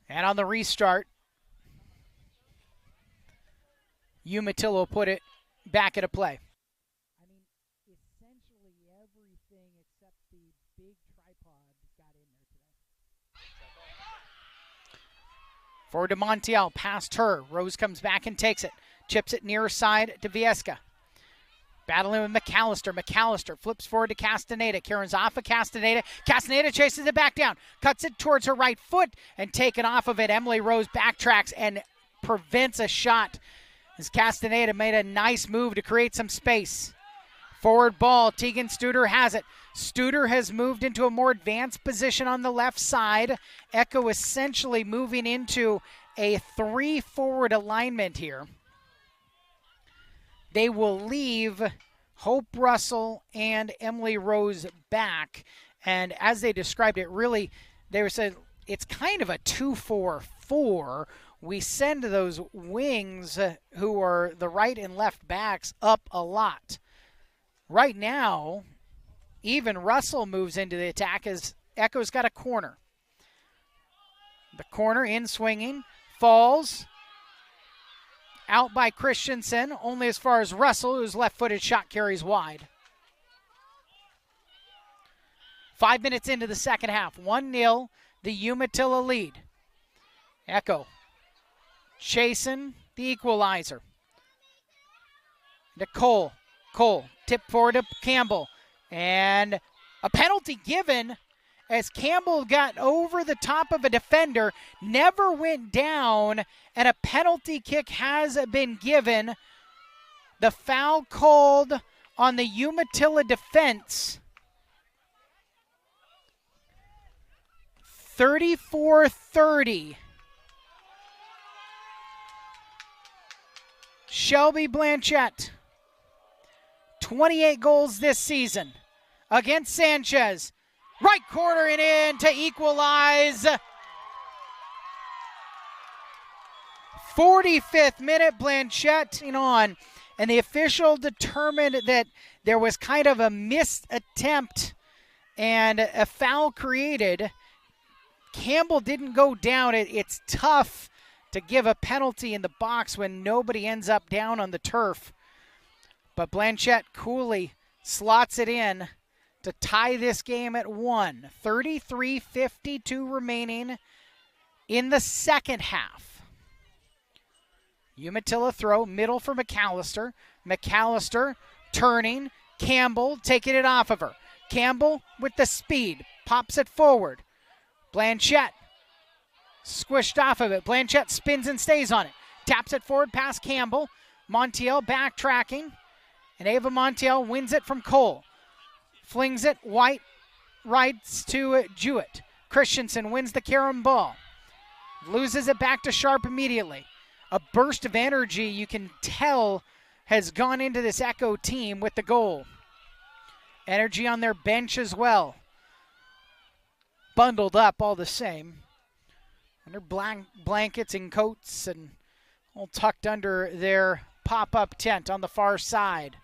A: And on the restart, Umatilla will put it back into play. I mean, essentially everything except the big tripod got in there today. Forward to Montiel, past her. Rose comes back and takes it. Chips it near side to Viesca. Battling with McAllister. McAllister flips forward to Castaneda. Karen's off of Castaneda. Castaneda chases it back down. Cuts it towards her right foot and taken off of it. Emily Rose backtracks and prevents a shot as Castaneda made a nice move to create some space. Forward ball. Tegan Studer has it. Studer has moved into a more advanced position on the left side. Echo essentially moving into a 3-forward alignment here. They will leave Hope Russell and Emily Rose back. And as they described it, really, they were saying it's kind of a 2-4-4. We send those wings who are the right and left backs up a lot. Right now, even Russell moves into the attack as Echo's got a corner. The corner in swinging, falls. Out by Christensen, only as far as Russell, whose left-footed shot carries wide. 5 minutes into the second half, 1-0, the Umatilla lead. Echo chasing the equalizer. To Cole. Cole, tip forward to Campbell. And a penalty given as Campbell got over the top of a defender, never went down, and a penalty kick has been given. The foul called on the Umatilla defense. 34-30. Shelby Blanchette, 28 goals this season against Sanchez. Right corner and in to equalize. 45th minute, Blanchette on. And the official determined that there was kind of a missed attempt and a foul created. Campbell didn't go down. It's tough to give a penalty in the box when nobody ends up down on the turf. But Blanchette coolly slots it in to tie this game at 1. 33:52 remaining in the second half. Umatilla throw, middle for McAllister. McAllister turning. Campbell taking it off of her. Campbell with the speed. Pops it forward. Blanchette squished off of it. Blanchette spins and stays on it. Taps it forward past Campbell. Montiel backtracking. And Ava Montiel wins it from Cole. Flings it, White rights to Jewett. Christensen wins the carom ball. Loses it back to Sharp immediately. A burst of energy you can tell has gone into this Echo team with the goal. Energy on their bench as well. Bundled up all the same. Under blankets and coats and all tucked under their pop-up tent on the far side.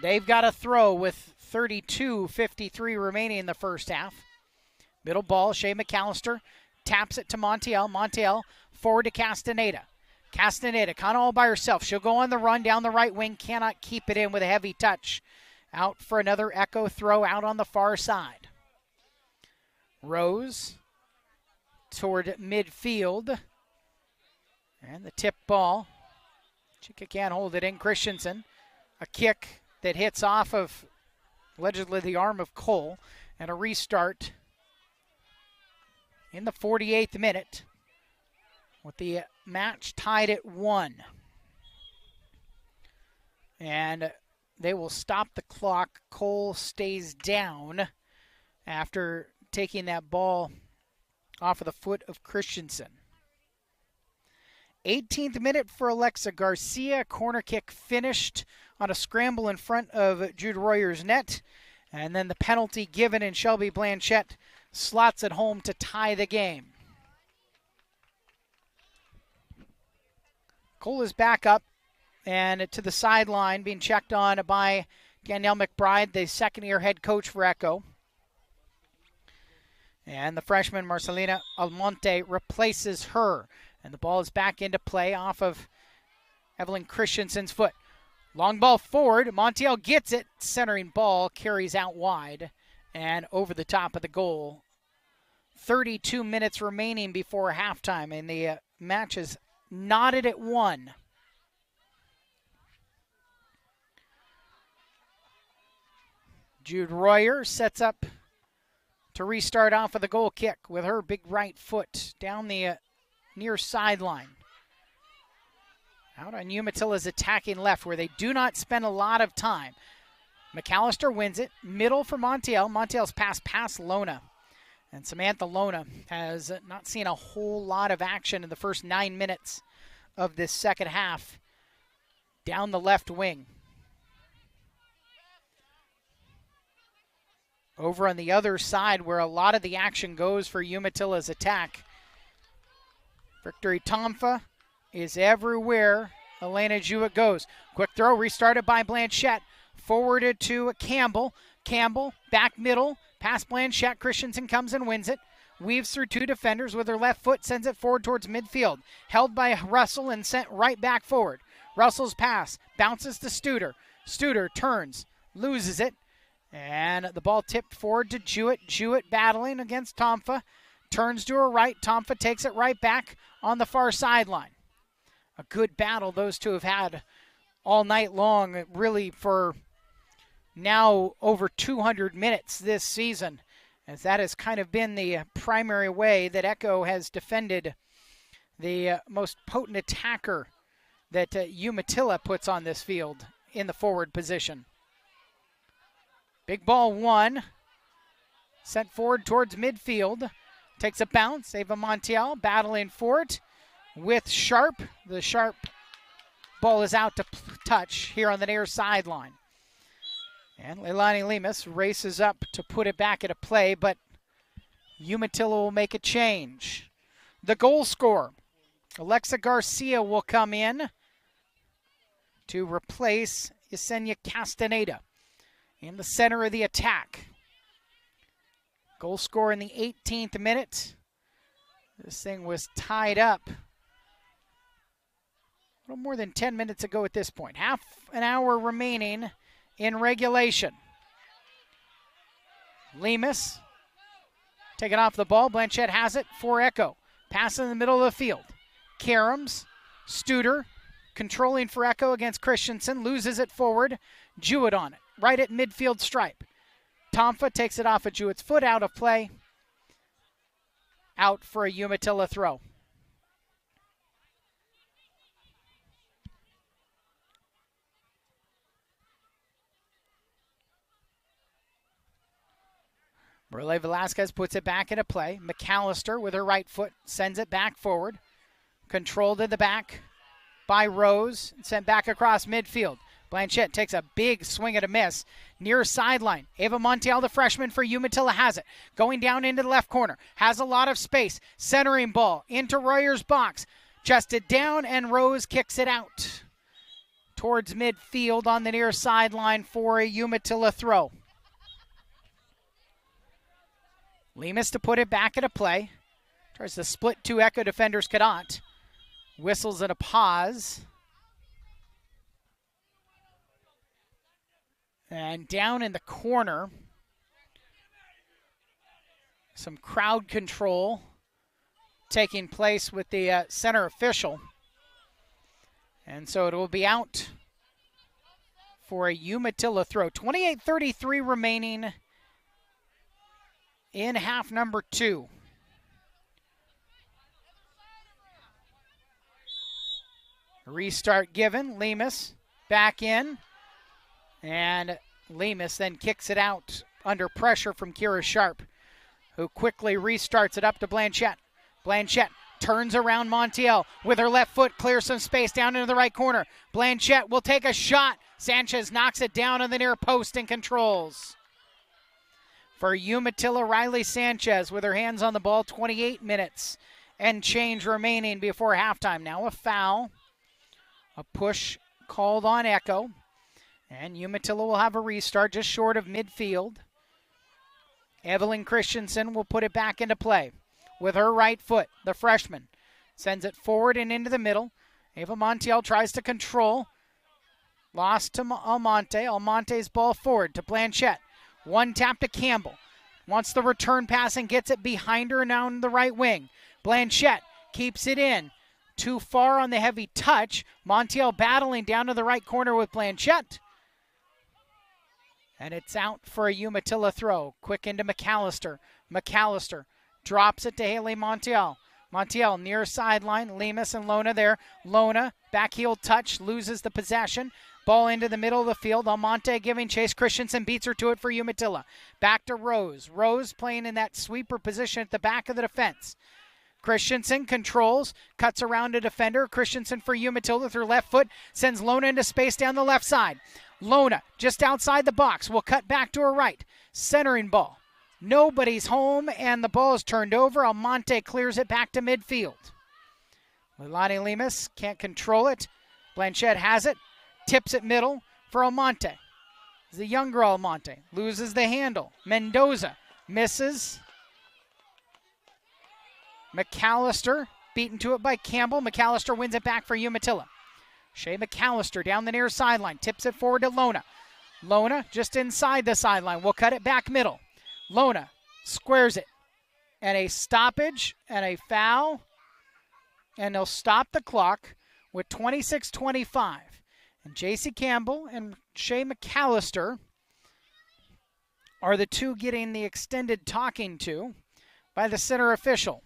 A: They've got a throw with 32:53 remaining in the first half. Middle ball, Shea McAllister taps it to Montiel. Montiel forward to Castaneda. Castaneda kind of all by herself. She'll go on the run down the right wing. Cannot keep it in with a heavy touch. Out for another Echo throw out on the far side. Rose toward midfield. And the tip ball. Chica can't hold it in. Christensen. A kick that hits off of allegedly the arm of Cole. And a restart in the 48th minute with the match tied at 1. And they will stop the clock. Cole stays down after taking that ball off of the foot of Christensen. 18th minute for Alexa Garcia. Corner kick finished on a scramble in front of Jude Royer's net. And then the penalty given, and Shelby Blanchette slots it home to tie the game. Cole is back up and to the sideline, being checked on by Danielle McBride, the second-year head coach for Echo. And the freshman Marcelina Almonte replaces her. And the ball is back into play off of Evelyn Christensen's foot. Long ball forward. Montiel gets it. Centering ball carries out wide and over the top of the goal. 32 minutes remaining before halftime, and the match is knotted at 1. Jude Royer sets up to restart off of the goal kick with her big right foot down the near sideline. Out on Umatilla's attacking left, where they do not spend a lot of time. McAllister wins it. Middle for Montiel. Montiel's pass past Lona. And Samantha Lona has not seen a whole lot of action in the first 9 minutes of this second half down the left wing. Over on the other side, where a lot of the action goes for Umatilla's attack, Victory Tomfa is everywhere Elena Jewett goes. Quick throw, restarted by Blanchette. Forwarded to Campbell. Campbell, back middle, past Blanchette. Christensen comes and wins it. Weaves through 2 defenders with her left foot, sends it forward towards midfield. Held by Russell and sent right back forward. Russell's pass bounces to Studer. Studer turns, loses it, and the ball tipped forward to Jewett. Jewett battling against Tomfa. Turns to her right. Tomfa takes it right back on the far sideline. A good battle those two have had all night long, really for now over 200 minutes this season, as that has kind of been the primary way that Echo has defended the most potent attacker that Umatilla puts on this field in the forward position. Big ball 1, sent forward towards midfield. Takes a bounce. Ava Montiel battling for it with Sharp. The Sharp ball is out to touch here on the near sideline. And Leilani Lemus races up to put it back into play, but Umatilla will make a change. The goal scorer, Alexa Garcia, will come in to replace Yesenia Castaneda in the center of the attack. Goal scorer in the 18th minute. This thing was tied up a little more than 10 minutes ago at this point. Half an hour remaining in regulation. Lemus taking off the ball. Blanchette has it for Echo. Pass in the middle of the field. Karams, Studer, controlling for Echo against Christensen. Loses it forward. Jewett on it, right at midfield stripe. Tomfa takes it off of Jewett's foot, out of play. Out for a Umatilla throw. Burley Velasquez puts it back into play. McAllister with her right foot sends it back forward. Controlled in the back by Rose. Sent back across midfield. Blanchette takes a big swing at a miss. Near sideline. Ava Montiel, the freshman for Umatilla, has it. Going down into the left corner. Has a lot of space. Centering ball into Royer's box. Chested down, and Rose kicks it out towards midfield on the near sideline for a Umatilla throw. Lemus to put it back into play. Tries to split 2 Echo defenders, cannot. Whistles at a pause. And down in the corner, some crowd control taking place with the center official. And so it will be out for a Umatilla throw. 28:33 remaining in half number 2. Restart given. Lemus back in. And Lemus then kicks it out under pressure from Kira Sharp, who quickly restarts it up to Blanchette. Blanchette turns around Montiel with her left foot, clears some space down into the right corner. Blanchette will take a shot. Sanchez knocks it down on the near post and controls. For Umatilla, Riley Sanchez with her hands on the ball, 28 minutes and change remaining before halftime. Now a foul, a push called on Echo, and Umatilla will have a restart just short of midfield. Evelyn Christensen will put it back into play with her right foot. The freshman sends it forward and into the middle. Ava Montiel tries to control. Lost to Almonte. Almonte's ball forward to Blanchette. One tap to Campbell. Wants the return pass and gets it behind her now on the right wing. Blanchette keeps it in. Too far on the heavy touch. Montiel battling down to the right corner with Blanchette. And it's out for a Umatilla throw. Quick into McAllister. McAllister drops it to Haley Montiel. Montiel near sideline. Lemus and Lona there. Lona, back heel touch, loses the possession. Ball into the middle of the field. Almonte giving chase. Christensen beats her to it for Umatilla. Back to Rose. Rose playing in that sweeper position at the back of the defense. Christensen controls, cuts around a defender. Christensen for Umatilla with her left foot. Sends Lona into space down the left side. Lona just outside the box. Will cut back to her right. Centering ball. Nobody's home, and the ball is turned over. Almonte clears it back to midfield. Leilani Lemus can't control it. Blanchette has it. Tips it middle for Almonte. The younger Almonte loses the handle. Mendoza misses. McAllister beaten to it by Campbell. McAllister wins it back for Umatilla. Shea McAllister down the near sideline. Tips it forward to Lona. Lona just inside the sideline. Will cut it back middle. Lona squares it. And a stoppage and a foul. And they'll stop the clock with 26:25. And J.C. Campbell and Shea McAllister are the two getting the extended talking to by the center official.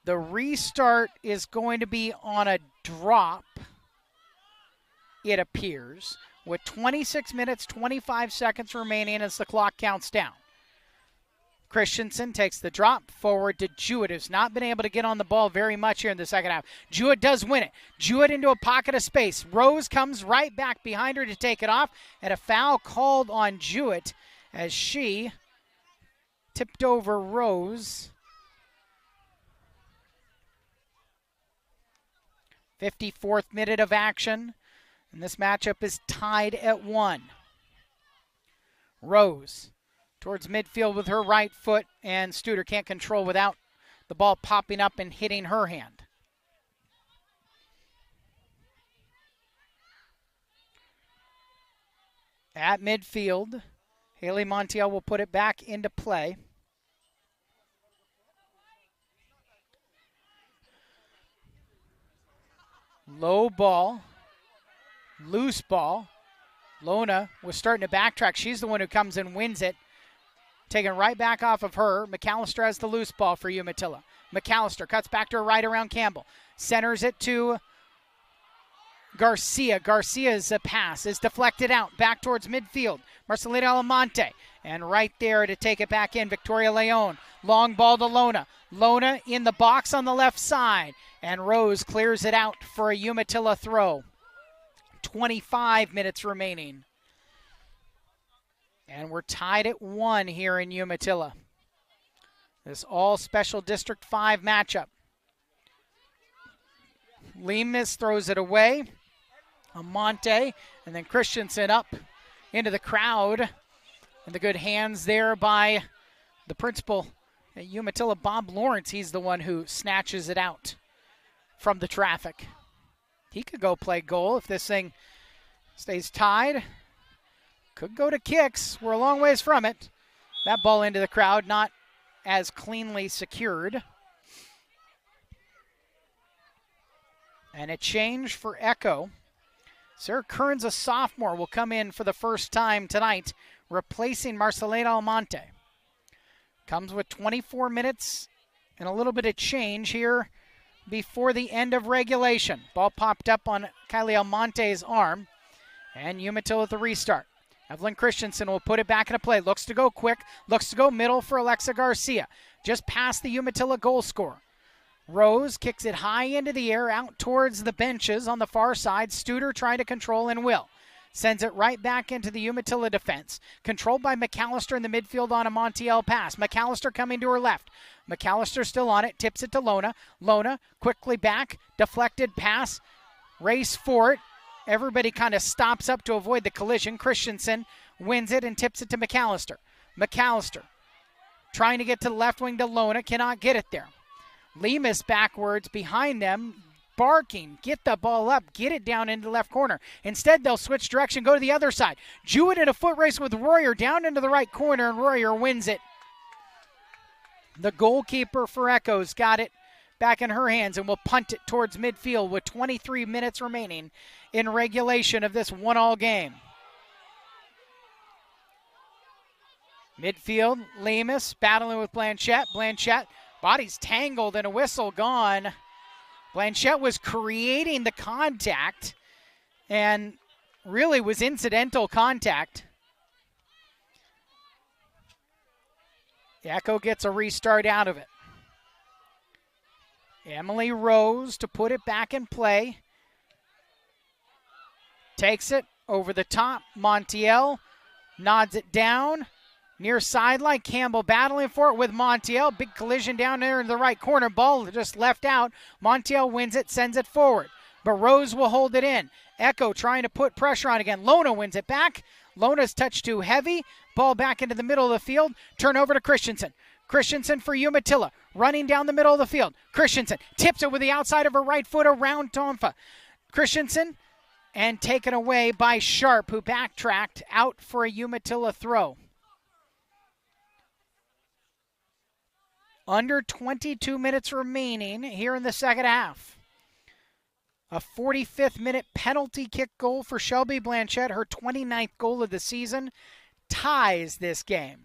A: The restart is going to be on a drop, it appears, with 26 minutes, 25 seconds remaining as the clock counts down. Christensen takes the drop forward to Jewett, who's not been able to get on the ball very much here in the second half. Jewett does win it. Jewett into a pocket of space. Rose comes right back behind her to take it off, and a foul called on Jewett as she tipped over Rose. 54th minute of action, and this matchup is tied at 1. Rose towards midfield with her right foot, and Studer can't control without the ball popping up and hitting her hand. At midfield, Haley Montiel will put it back into play. Low ball, loose ball. Lona was starting to backtrack. She's the one who comes and wins it. Taken right back off of her. McAllister has the loose ball for Umatilla. McAllister cuts back to her right around Campbell. Centers it to Garcia. Garcia's pass is deflected out. Back towards midfield. Marcelina Almonte. And right there to take it back in, Victoria Leon. Long ball to Lona. Lona in the box on the left side. And Rose clears it out for a Umatilla throw. 25 minutes remaining. And we're tied at 1 here in Umatilla. This all special District 5 matchup. Lemus throws it away. Almonte and then Christensen up into the crowd. And the good hands there by the principal at Umatilla, Bob Lawrence. He's the one who snatches it out from the traffic. He could go play goal if this thing stays tied. Could go to kicks. We're a long ways from it. That ball into the crowd, not as cleanly secured. And a change for Echo. Sarah Kearns, a sophomore, will come in for the first time tonight, replacing Marcelina Almonte. Comes with 24 minutes and a little bit of change here before the end of regulation. Ball popped up on Kylie Almonte's arm, and Umatilla with the restart. Evelyn Christensen will put it back into play. Looks to go quick. Looks to go middle for Alexa Garcia. Just past the Umatilla goal scorer. Rose kicks it high into the air out towards the benches on the far side. Studer trying to control and will. Sends it right back into the Umatilla defense. Controlled by McAllister in the midfield on a Montiel pass. McAllister coming to her left. McAllister still on it. Tips it to Lona. Lona quickly back. Deflected pass. Race for it. Everybody kind of stops up to avoid the collision. Christensen wins it and tips it to McAllister. McAllister trying to get to the left wing to Lona. Cannot get it there. Lemus backwards behind them. Barking, get the ball up, get it down into the left corner. Instead, they'll switch direction, go to the other side. Jewett in a foot race with Royer down into the right corner, and Royer wins it. The goalkeeper for Echo's got it back in her hands and will punt it towards midfield with 23 minutes remaining in regulation of this 1-1 game. Midfield, Lemus battling with Blanchette. Blanchette, body's tangled and a whistle gone. Blanchette was creating the contact and really was incidental contact. Echo gets a restart out of it. Emily Rose to put it back in play. Takes it over the top. Montiel nods it down. Near sideline, Campbell battling for it with Montiel. Big collision down there in the right corner. Ball just left out. Montiel wins it, sends it forward. But Rose will hold it in. Echo trying to put pressure on again. Lona wins it back. Lona's touch too heavy. Ball back into the middle of the field. Turn over to Christensen. Christensen for Umatilla. Running down the middle of the field. Christensen tips it with the outside of her right foot around Tonfa. Christensen and taken away by Sharp, who backtracked out for a Umatilla throw. Under 22 minutes remaining here in the second half. A 45th minute penalty kick goal for Shelby Blanchette, her 29th goal of the season, ties this game.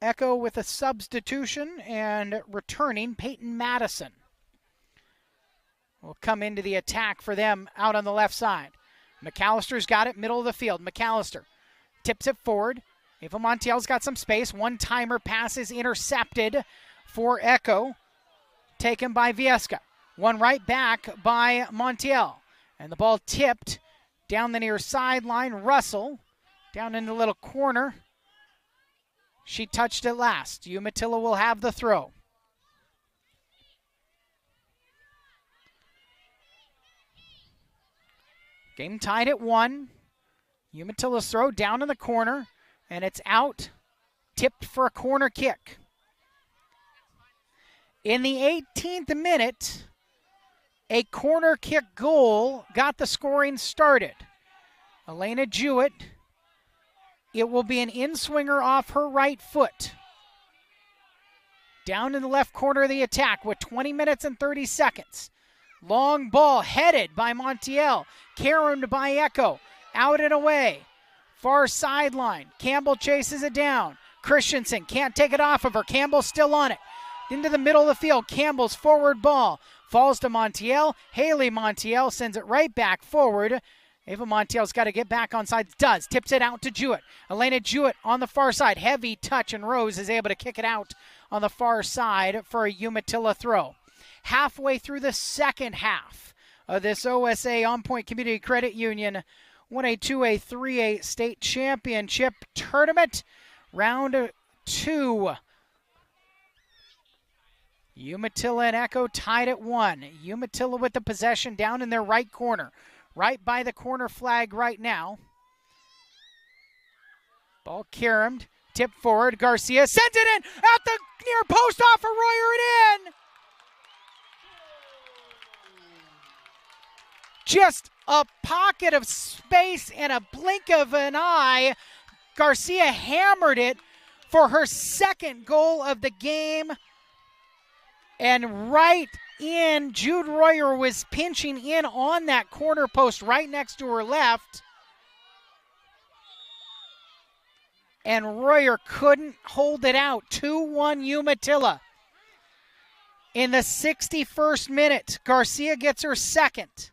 A: Echo with a substitution and returning Peyton Madison will come into the attack for them out on the left side. McAllister's got it, middle of the field. McAllister tips it forward. Ava Montiel's got some space. One-timer pass is intercepted for Echo. Taken by Viesca. One right back by Montiel. And the ball tipped down the near sideline. Russell down in the little corner. She touched it last. Umatilla will have the throw. Game tied at 1. Umatilla's throw down in the corner, and it's out, tipped for a corner kick. In the 18th minute, a corner kick goal got the scoring started. Elena Jewett, it will be an in-swinger off her right foot. Down in the left corner of the attack with 20 minutes and 30 seconds. Long ball headed by Montiel, carried by Echo. Out and away. Far sideline. Campbell chases it down. Christensen can't take it off of her. Campbell's still on it. Into the middle of the field. Campbell's forward ball. Falls to Montiel. Haley Montiel sends it right back forward. Ava Montiel's got to get back on sides. Does. Tips it out to Jewett. Elena Jewett on the far side. Heavy touch, and Rose is able to kick it out on the far side for a Umatilla throw. Halfway through the second half of this OSA On Point Community Credit Union 1A, 2A, 3A state championship tournament. Round 2. Umatilla and Echo tied at 1. Umatilla with the possession down in their right corner. Right by the corner flag right now. Ball caromed. Tip forward. Garcia sends it in at the near post off for Royer and in. Just a pocket of space and a blink of an eye. Garcia hammered it for her second goal of the game. And right in, Jude Royer was pinching in on that corner post right next to her left. and Royer couldn't hold it out. 2-1 Umatilla. In the 61st minute, Garcia gets her second.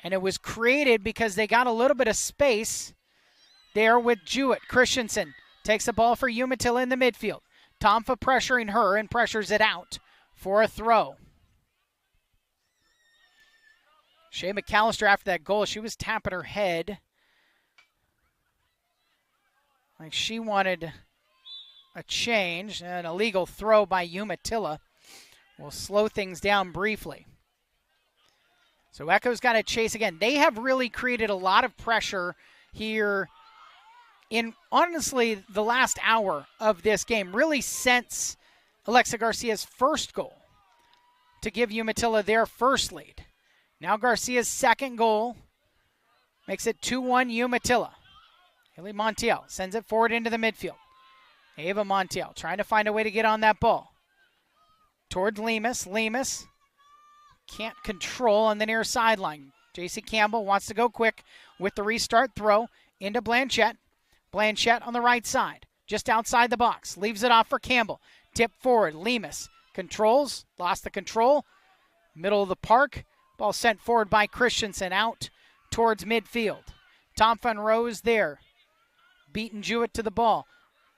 A: And it was created because they got a little bit of space there with Jewett. Christensen takes the ball for Umatilla in the midfield. Tomfa pressuring her and pressures it out for a throw. Shea McAllister, after that goal, she was tapping her head like she wanted a change. An illegal throw by Umatilla will slow things down briefly. So Echo's got to chase again. They have really created a lot of pressure here in, honestly, the last hour of this game, really since Alexa Garcia's first goal to give Umatilla their first lead. Now Garcia's second goal makes it 2-1 Umatilla. Haley Montiel sends it forward into the midfield. Ava Montiel trying to find a way to get on that ball. Towards Lemus. Lemus can't control on the near sideline. J.C. Campbell wants to go quick with the restart throw into Blanchette. Blanchette on the right side, just outside the box. Leaves it off for Campbell. Tip forward. Lemus controls. Lost the control. Middle of the park. Ball sent forward by Christensen out towards midfield. Tomfa Rose there. Beaten Jewett to the ball.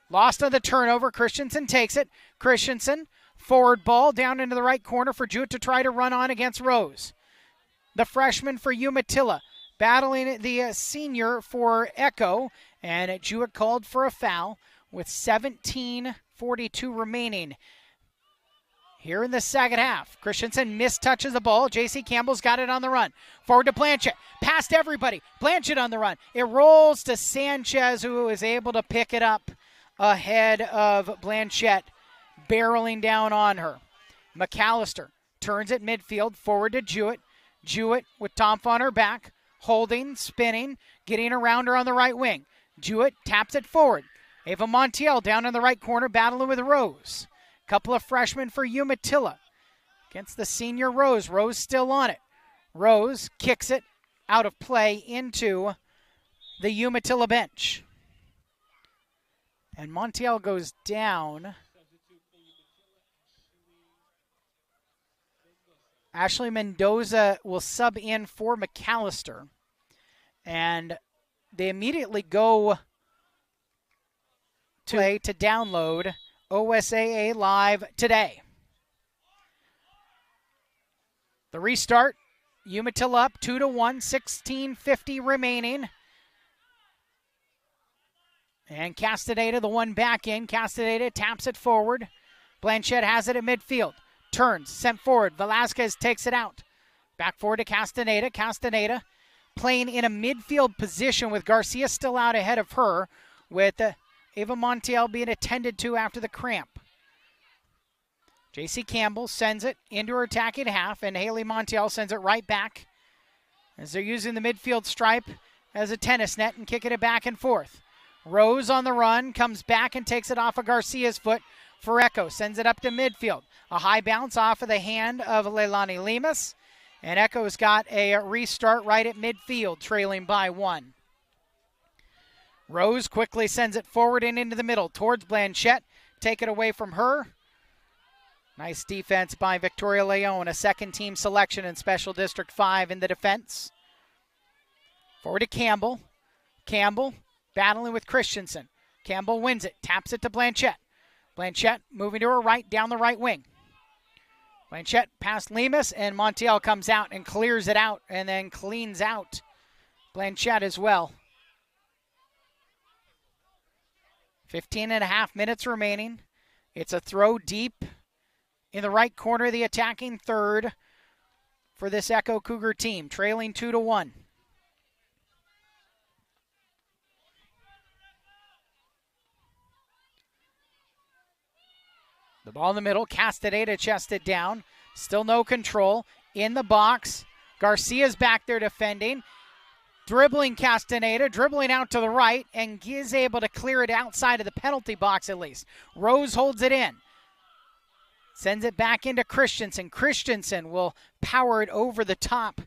A: Lost on the turnover. Christensen takes it. Christensen, forward ball down into the right corner for Jewett to try to run on against Rose. The freshman for Umatilla battling the senior for Echo. And Jewett called for a foul with 17:42 remaining here in the second half. Christensen mistouches the ball. J.C. Campbell's got it on the run. Forward to Blanchette. Past everybody. Blanchette on the run. It rolls to Sanchez, who is able to pick it up ahead of Blanchette, barreling down on her. McAllister turns it midfield. Forward to Jewett. Jewett with Tomfa on her back. Holding, spinning, getting around her on the right wing. Jewett taps it forward. Ava Montiel down in the right corner battling with Rose. Couple of freshmen for Umatilla against the senior Rose. Rose still on it. Rose kicks it out of play into the Umatilla bench. And Montiel goes down. Ashley Mendoza will sub in for McAllister. And they immediately go to download OSAA Live today. The restart, Umatilla up 2-1, 16:50 remaining. And Castaneda, the one back in. Castaneda taps it forward. Blanchette has it at midfield. Turns, sent forward. Velasquez takes it out. Back forward to Castaneda. Castaneda playing in a midfield position with Garcia still out ahead of her, with Ava Montiel being attended to after the cramp. J.C. Campbell sends it into her attacking half, and Haley Montiel sends it right back as they're using the midfield stripe as a tennis net and kicking it back and forth. Rose on the run, comes back and takes it off of Garcia's foot for Echo. Sends it up to midfield. A high bounce off of the hand of Leilani Lemus, and Echo's got a restart right at midfield, trailing by 1. Rose quickly sends it forward and into the middle towards Blanchette. Take it away from her. Nice defense by Victoria Leon, a second-team selection in Special District 5 in the defense. Forward to Campbell. Campbell battling with Christensen. Campbell wins it, taps it to Blanchette. Blanchette moving to her right, down the right wing. Blanchette past Lemus, and Montiel comes out and clears it out and then cleans out Blanchette as well. 15.5 minutes remaining. It's a throw deep in the right corner of the attacking third for this Echo Cougar team, trailing 2-1. The ball in the middle. Castaneda chested down. Still no control. In the box. Garcia's back there defending. Dribbling Castaneda. Dribbling out to the right. And is able to clear it outside of the penalty box at least. Rose holds it in. Sends it back into Christensen. Christensen will power it over the top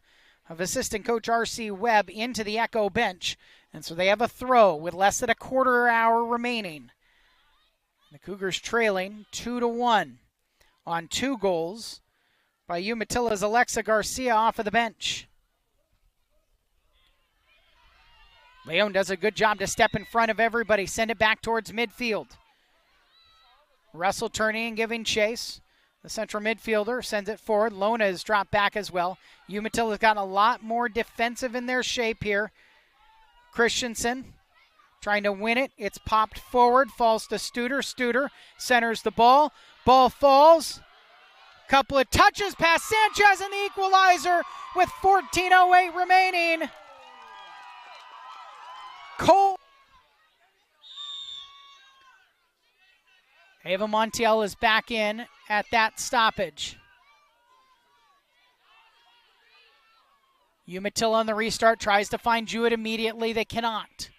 A: of assistant coach R.C. Webb into the Echo bench. And so they have a throw with less than a quarter hour remaining. The Cougars trailing 2-1 on 2 goals by Umatilla's Alexa Garcia off of the bench. Leon does a good job to step in front of everybody, send it back towards midfield. Russell turning and giving chase. The central midfielder sends it forward. Lona is dropped back as well. Umatilla's got a lot more defensive in their shape here. Christensen trying to win it. It's popped forward, falls to Studer. Studer centers the ball. Ball falls. Couple of touches past Sanchez and the equalizer with 14:08 remaining. Cole. Ava Montiel is back in at that stoppage. Umatilla on the restart tries to find Jewett immediately. They cannot.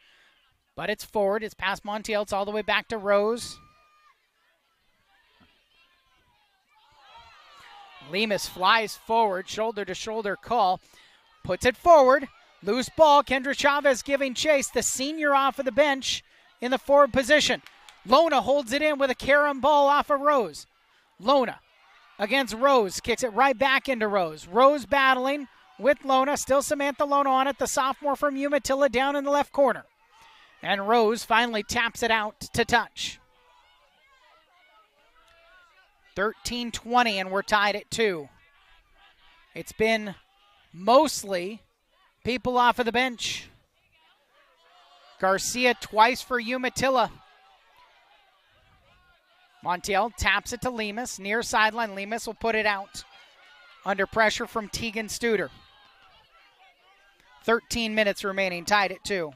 A: But it's forward. It's past Montiel. It's all the way back to Rose. Lemus flies forward. Shoulder-to-shoulder call. Puts it forward. Loose ball. Kendra Chavez giving chase. The senior off of the bench in the forward position. Lona holds it in with a carom ball off of Rose. Lona against Rose. Kicks it right back into Rose. Rose battling with Lona. Still Samantha Lona on it. The sophomore from Umatilla down in the left corner. And Rose finally taps it out to touch. 13-20 and we're tied at 2. It's been mostly people off of the bench. Garcia twice for Umatilla. Montiel taps it to Lemus. Near sideline. Lemus will put it out. Under pressure from Tegan Studer. 13 minutes remaining. Tied at 2.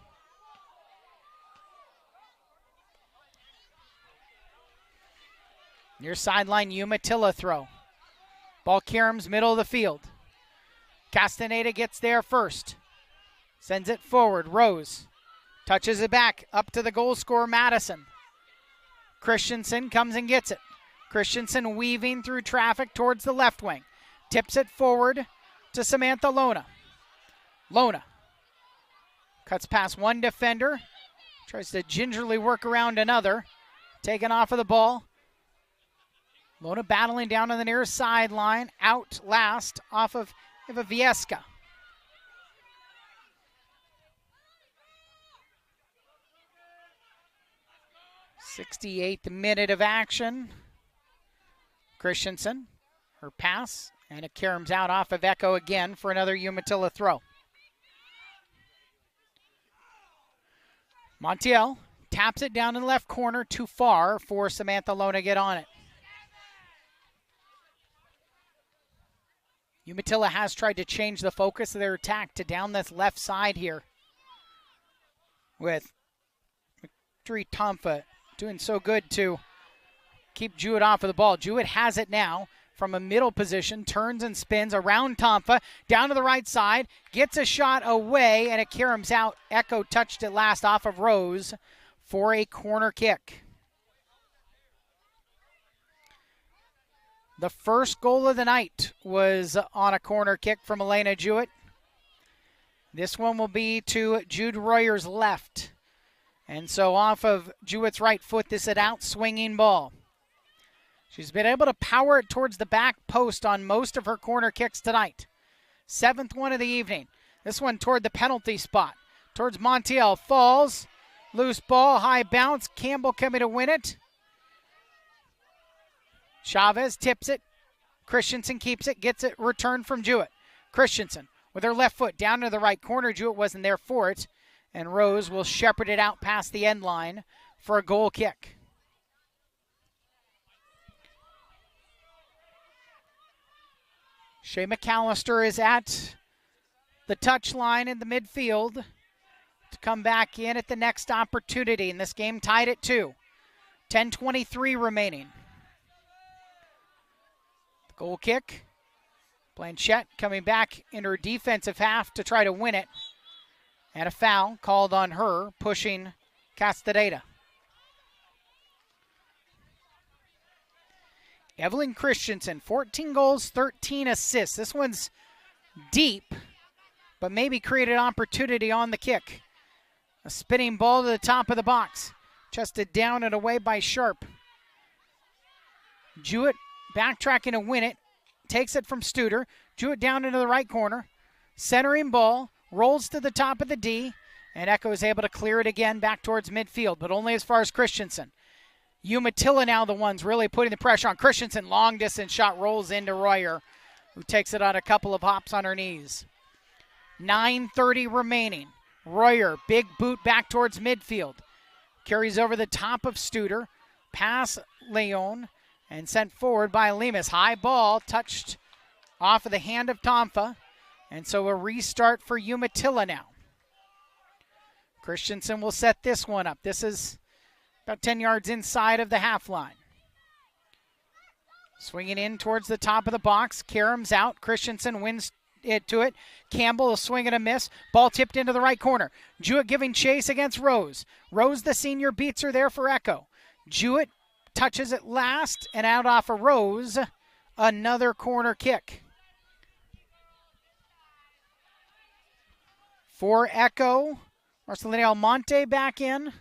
A: Near sideline, Umatilla throw. Ball caroms middle of the field. Castaneda gets there first. Sends it forward. Rose touches it back up to the goal scorer, Madison. Christensen comes and gets it. Christensen weaving through traffic towards the left wing. Tips it forward to Samantha Lona. Lona cuts past one defender. Tries to gingerly work around another. Taken off of the ball. Lona battling down on the near sideline. Out last off of Eva Viesca. '68th minute of action. Christensen, her pass, and it caroms out off of Echo again for another Umatilla throw. Montiel taps it down in the left corner, too far for Samantha Lona to get on it. Umatilla has tried to change the focus of their attack to down this left side here with Victory Tomfa doing so good to keep Jewett off of the ball. Jewett has it now from a middle position, turns and spins around Tomfa, down to the right side, gets a shot away, and it caroms out. Echo touched it last off of Rose for a corner kick. The first goal of the night was on a corner kick from Elena Jewett. This one will be to Jude Royer's left. And so off of Jewett's right foot, this is an out-swinging ball. She's been able to power it towards the back post on most of her corner kicks tonight. 7th one of the evening. This one toward the penalty spot. Towards Montiel. Falls. Loose ball. High bounce. Campbell coming to win it. Chavez tips it. Christensen keeps it. Gets it returned from Jewett. Christensen with her left foot down to the right corner. Jewett wasn't there for it. And Rose will shepherd it out past the end line for a goal kick. Shea McAllister is at the touch line in the midfield to come back in at the next opportunity. And this game tied at 2. 10:23 remaining. The goal kick. Blanchette coming back into her defensive half to try to win it. And a foul called on her, pushing Castaneda. Evelyn Christensen, 14 goals, 13 assists. This one's deep, but maybe created opportunity on the kick. A spinning ball to the top of the box. Chested down and away by Sharp. Jewett backtracking to win it. Takes it from Studer. Jewett down into the right corner. Centering ball. Rolls to the top of the D. And Echo is able to clear it again back towards midfield, but only as far as Christensen. Umatilla now the ones really putting the pressure on Christensen. Long distance shot rolls into Royer, who takes it on a couple of hops on her knees. 9:30 remaining. Royer, big boot back towards midfield. Carries over the top of Studer. Pass Leon and sent forward by Lemus. High ball touched off of the hand of Tomfa. And so a restart for Umatilla now. Christensen will set this one up. This is about 10 yards inside of the half line. Swinging in towards the top of the box. Karam's out. Christensen wins it to it. Campbell will swing and a miss. Ball tipped into the right corner. Jewett giving chase against Rose. Rose, the senior, beats her there for Echo. Jewett touches it last and out off of Rose. Another corner kick. For Echo, Marcelina Almonte back in.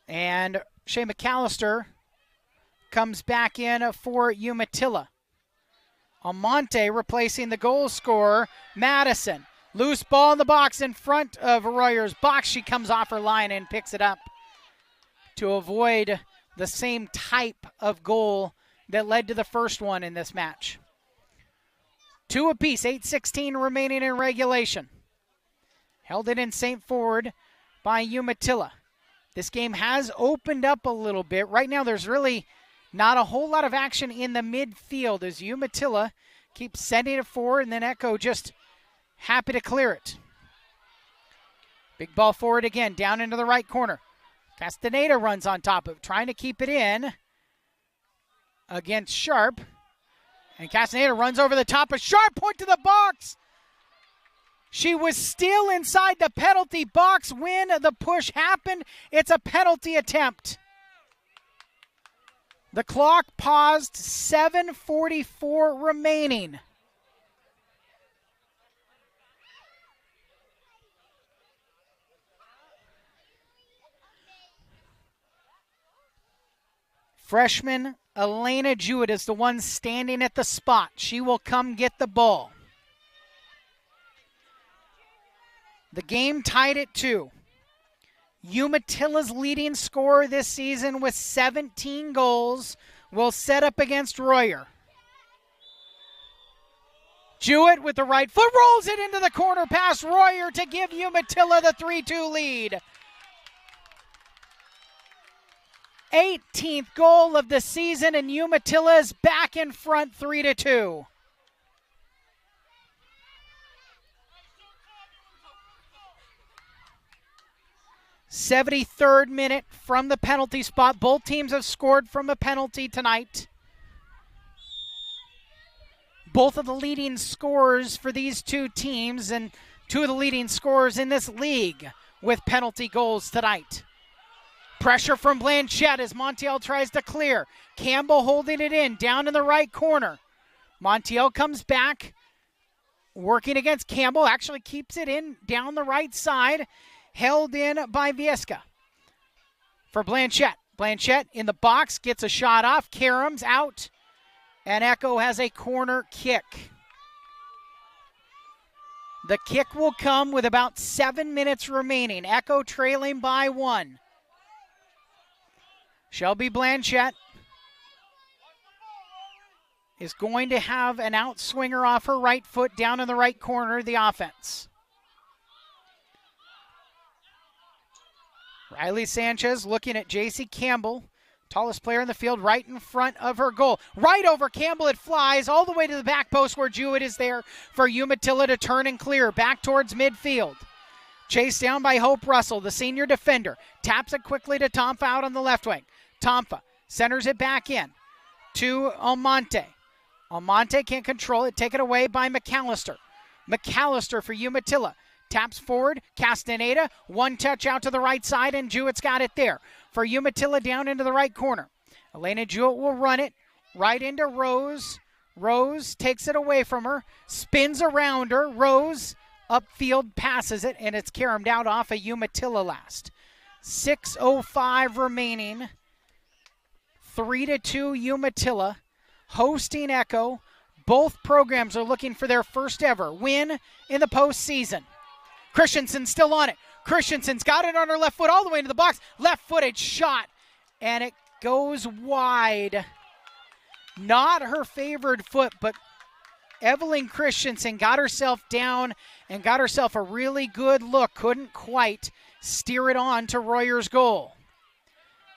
A: And Shea McAllister comes back in for Umatilla. Almonte replacing the goal scorer, Madison. Loose ball in the box in front of Royer's box. She comes off her line and picks it up to avoid the same type of goal that led to the first one in this match. 2 apiece, 8:16 remaining in regulation. Held it in St. Ford by Umatilla. This game has opened up a little bit. Right now there's really not a whole lot of action in the midfield as Umatilla keeps sending it forward, and then Echo just happy to clear it. Big ball forward again, down into the right corner. Castaneda runs on top of it, trying to keep it in against Sharp. And Castaneda runs over the top of Sharp, point to the box. She was still inside the penalty box when the push happened. It's a penalty attempt. The clock paused, 7:44 remaining. Freshman Elena Jewett is the one standing at the spot. She will come get the ball. The game tied at 2. Umatilla's leading scorer this season with 17 goals will set up against Royer. Jewett with the right foot rolls it into the corner past Royer to give Umatilla the 3-2 lead. 18th goal of the season, and Umatilla is back in front 3-2. '73rd minute from the penalty spot. Both teams have scored from a penalty tonight. Both of the leading scorers for these two teams and two of the leading scorers in this league with penalty goals tonight. Pressure from Blanchette as Montiel tries to clear. Campbell holding it in, down in the right corner. Montiel comes back, working against Campbell, actually keeps it in down the right side. Held in by Viesca. For Blanchette. Blanchette in the box, gets a shot off. Karam's out. And Echo has a corner kick. The kick will come with about 7 minutes remaining. Echo trailing by 1. Shelby Blanchette is going to have an outswinger off her right foot down in the right corner of the offense. Riley Sanchez looking at J.C. Campbell, tallest player in the field, right in front of her goal. Right over Campbell, it flies all the way to the back post where Jewett is there for Umatilla to turn and clear back towards midfield. Chased down by Hope Russell, the senior defender. Taps it quickly to Tomfa out on the left wing. Tomfa centers it back in to Almonte. Almonte can't control it, taken away by McAllister. McAllister for Umatilla. Taps forward, Castaneda, one touch out to the right side, and Jewett's got it there. For Umatilla down into the right corner. Elena Jewett will run it right into Rose. Rose takes it away from her, spins around her. Rose upfield passes it, and it's caromed out off of Umatilla last. 6:05 remaining. 3-2 Umatilla hosting Echo. Both programs are looking for their first ever win in the postseason. Christensen's still on it. Christensen's got it on her left foot all the way into the box. Left-footed shot, and it goes wide. Not her favored foot, but Evelyn Christensen got herself down and got herself a really good look. Couldn't quite steer it on to Royer's goal.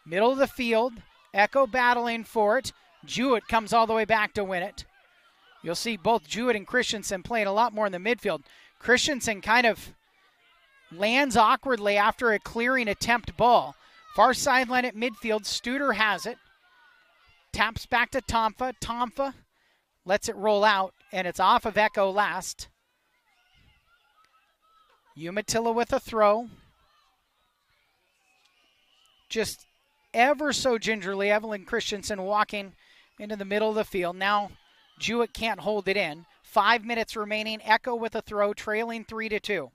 A: Middle of the field, Echo battling for it. Jewett comes all the way back to win it. You'll see both Jewett and Christensen playing a lot more in the midfield. Christensen kind of lands awkwardly after a clearing attempt ball. Far sideline at midfield, Studer has it. Taps back to Tomfa. Tomfa lets it roll out, and it's off of Echo last. Umatilla with a throw. Just ever so gingerly, Evelyn Christensen walking into the middle of the field. Now Jewett can't hold it in. 5 minutes remaining. Echo with a throw, trailing 3-2.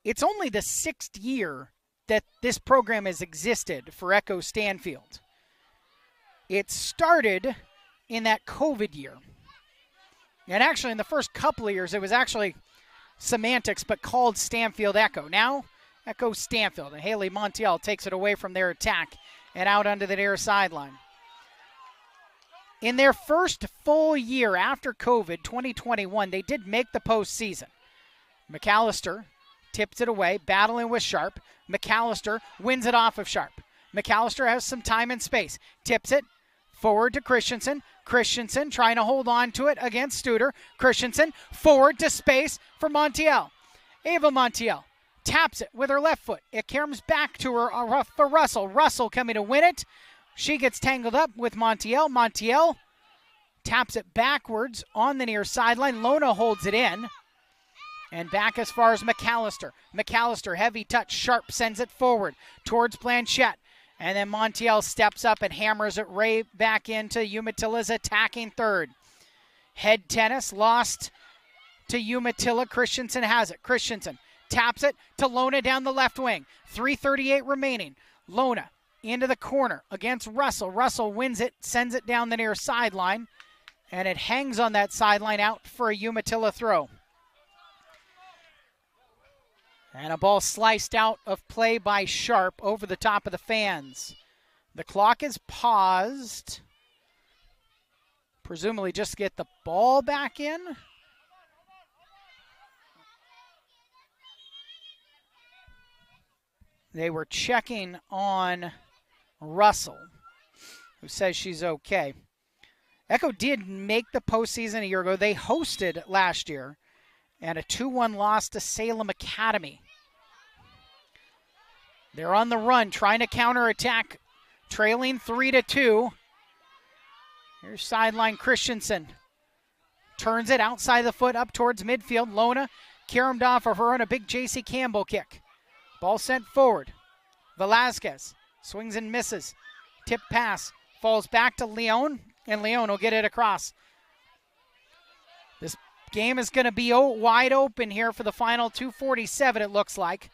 A: It's only the 6th year that this program has existed for Echo Stanfield. It started in that COVID year. And actually in the first couple of years, it was actually semantics, but called Stanfield Echo. Now, Echo Stanfield. And Haley Montiel takes it away from their attack and out onto the near sideline. In their first full year after COVID, 2021, they did make the postseason. McAllister tips it away, battling with Sharp. McAllister wins it off of Sharp. McAllister has some time and space. Tips it forward to Christensen. Christensen trying to hold on to it against Studer. Christensen forward to space for Montiel. Ava Montiel taps it with her left foot. It comes back to her for Russell. Russell coming to win it. She gets tangled up with Montiel. Montiel taps it backwards on the near sideline. Lona holds it in. And back as far as McAllister. McAllister, heavy touch. Sharp sends it forward towards Blanchette. And then Montiel steps up and hammers it right back into Umatilla's attacking third. Head tennis lost to Umatilla. Christensen has it. Christensen taps it to Lona down the left wing. 3:38 remaining. Lona into the corner against Russell. Russell wins it, sends it down the near sideline, and it hangs on that sideline out for a Umatilla throw. And a ball sliced out of play by Sharp over the top of the fans. The clock is paused. Presumably just to get the ball back in. They were checking on Russell, who says she's okay. Echo did make the postseason a year ago. They hosted last year, and a 2-1 loss to Salem Academy. They're on the run, trying to counterattack, trailing 3-2. Here's sideline Christensen. Turns it outside the foot up towards midfield. Lona caromed off of her on a big J.C. Campbell kick. Ball sent forward. Velazquez swings and misses. Tip pass. Falls back to Leon, and Leon will get it across. This game is going to be wide open here for the final 2:47, it looks like.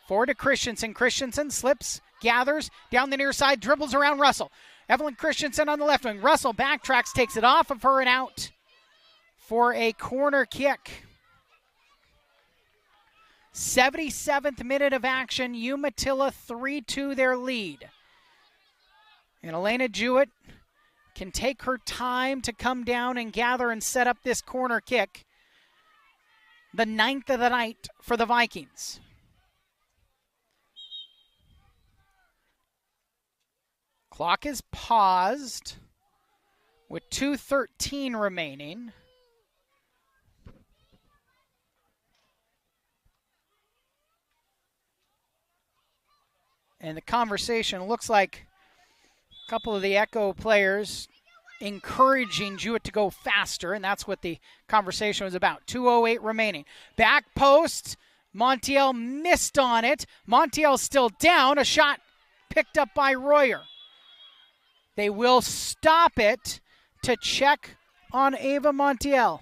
A: Forward to Christensen. Christensen slips, gathers, down the near side, dribbles around Russell. Evelyn Christensen on the left wing. Russell backtracks, takes it off of her and out for a corner kick. 77th minute of action. Umatilla 3-2 their lead. And Elena Jewett can take her time to come down and gather and set up this corner kick. The 9th of the night for the Vikings. Clock is paused with 2:13 remaining. And the conversation looks like a couple of the Echo players encouraging Jewett to go faster, and that's what the conversation was about. 2:08 remaining. Back post. Montiel missed on it. Montiel still down. A shot picked up by Royer. They will stop it. to check on Ava Montiel.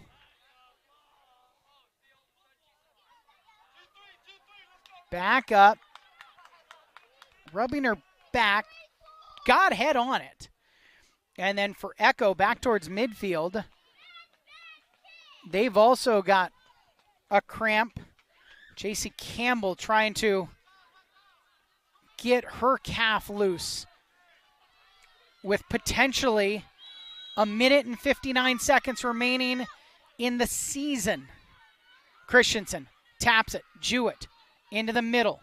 A: Back up. Rubbing her back. Got head on it. And then for Echo, back towards midfield. They've also got a cramp. JC Campbell trying to get her calf loose with potentially a minute and 59 seconds remaining in the season. Christensen taps it. Jewett into the middle.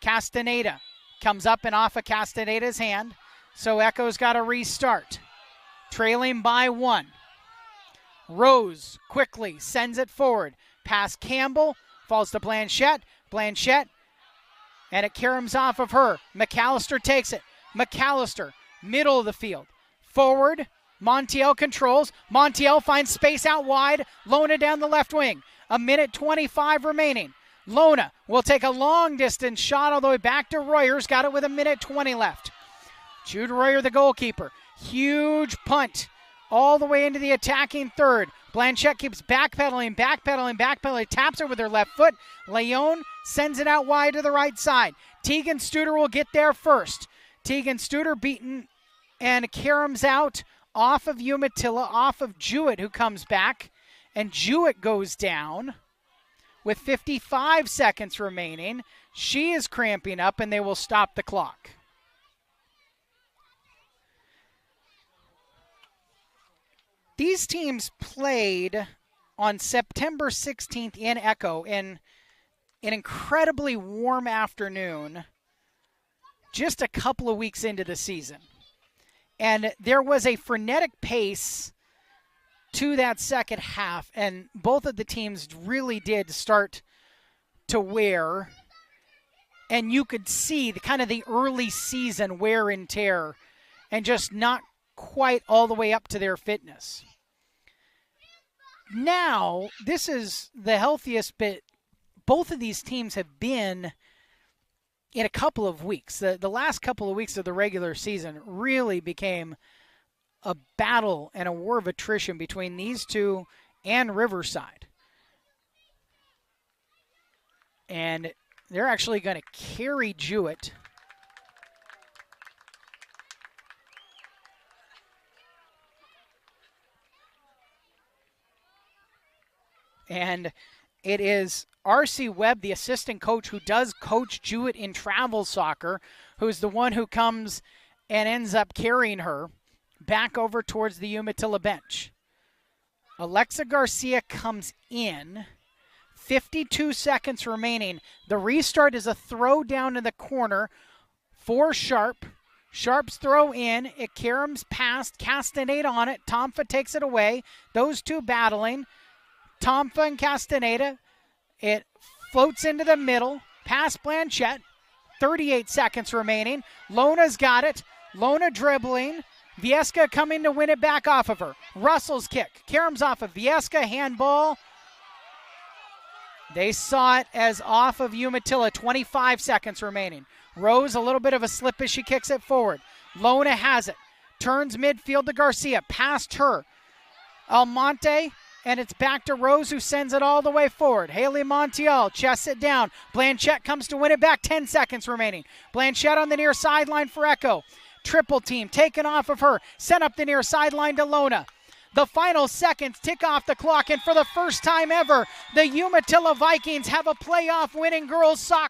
A: Castaneda comes up and off of Castaneda's hand. So Echo's got to restart. Trailing by 1. Rose quickly sends it forward. Pass Campbell. Falls to Blanchette. Blanchette. And it caroms off of her. McAllister takes it. McAllister, middle of the field. Forward. Montiel controls. Montiel finds space out wide. Lona down the left wing. A minute 25 remaining. Lona will take a long distance shot all the way back to Royers. Got it with a minute 20 left. Jude Royer, the goalkeeper. Huge punt all the way into the attacking third. Blanchette keeps backpedaling. Taps her with her left foot. Leon sends it out wide to the right side. Tegan Studer will get there first. Tegan Studer beaten and caroms out off of Umatilla, off of Jewett, who comes back. And Jewett goes down with 55 seconds remaining. She is cramping up, and they will stop the clock. These teams played on September 16th in Echo in an incredibly warm afternoon just a couple of weeks into the season. And there was a frenetic pace to that second half, and both of the teams really did start to wear, and you could see the kind of the early season wear and tear and just not quite all the way up to their fitness. Now, this is the healthiest bit both of these teams have been in a couple of weeks. The last couple of weeks of the regular season really became a battle and a war of attrition between these two and Riverside. And they're actually going to carry Jewett. And it is R.C. Webb, the assistant coach, who does coach Jewett in travel soccer, who's the one who comes and ends up carrying her back over towards the Umatilla bench. Alexa Garcia comes in. 52 seconds remaining. The restart is a throw down in the corner for Sharp. Sharp's throw in. It caroms past. Castaneda on it. Tomfa takes it away. Those two battling. Tomfa and Castaneda. It floats into the middle. Past Blanchette. 38 seconds remaining. Lona's got it. Lona dribbling. Viesca coming to win it back off of her. Russell's kick. Caroms off of Viesca. Handball. They saw it as off of Umatilla. 25 seconds remaining. Rose, a little bit of a slip as she kicks it forward. Lona has it. Turns midfield to Garcia. Past her. Almonte. And it's back to Rose, who sends it all the way forward. Haley Montiel chests it down. Blanchette comes to win it back. 10 seconds remaining. Blanchette on the near sideline for Echo. Triple team taken off of her. Sent up the near sideline to Lona. The final seconds tick off the clock. And for the first time ever, the Umatilla Vikings have a playoff winning girls soccer.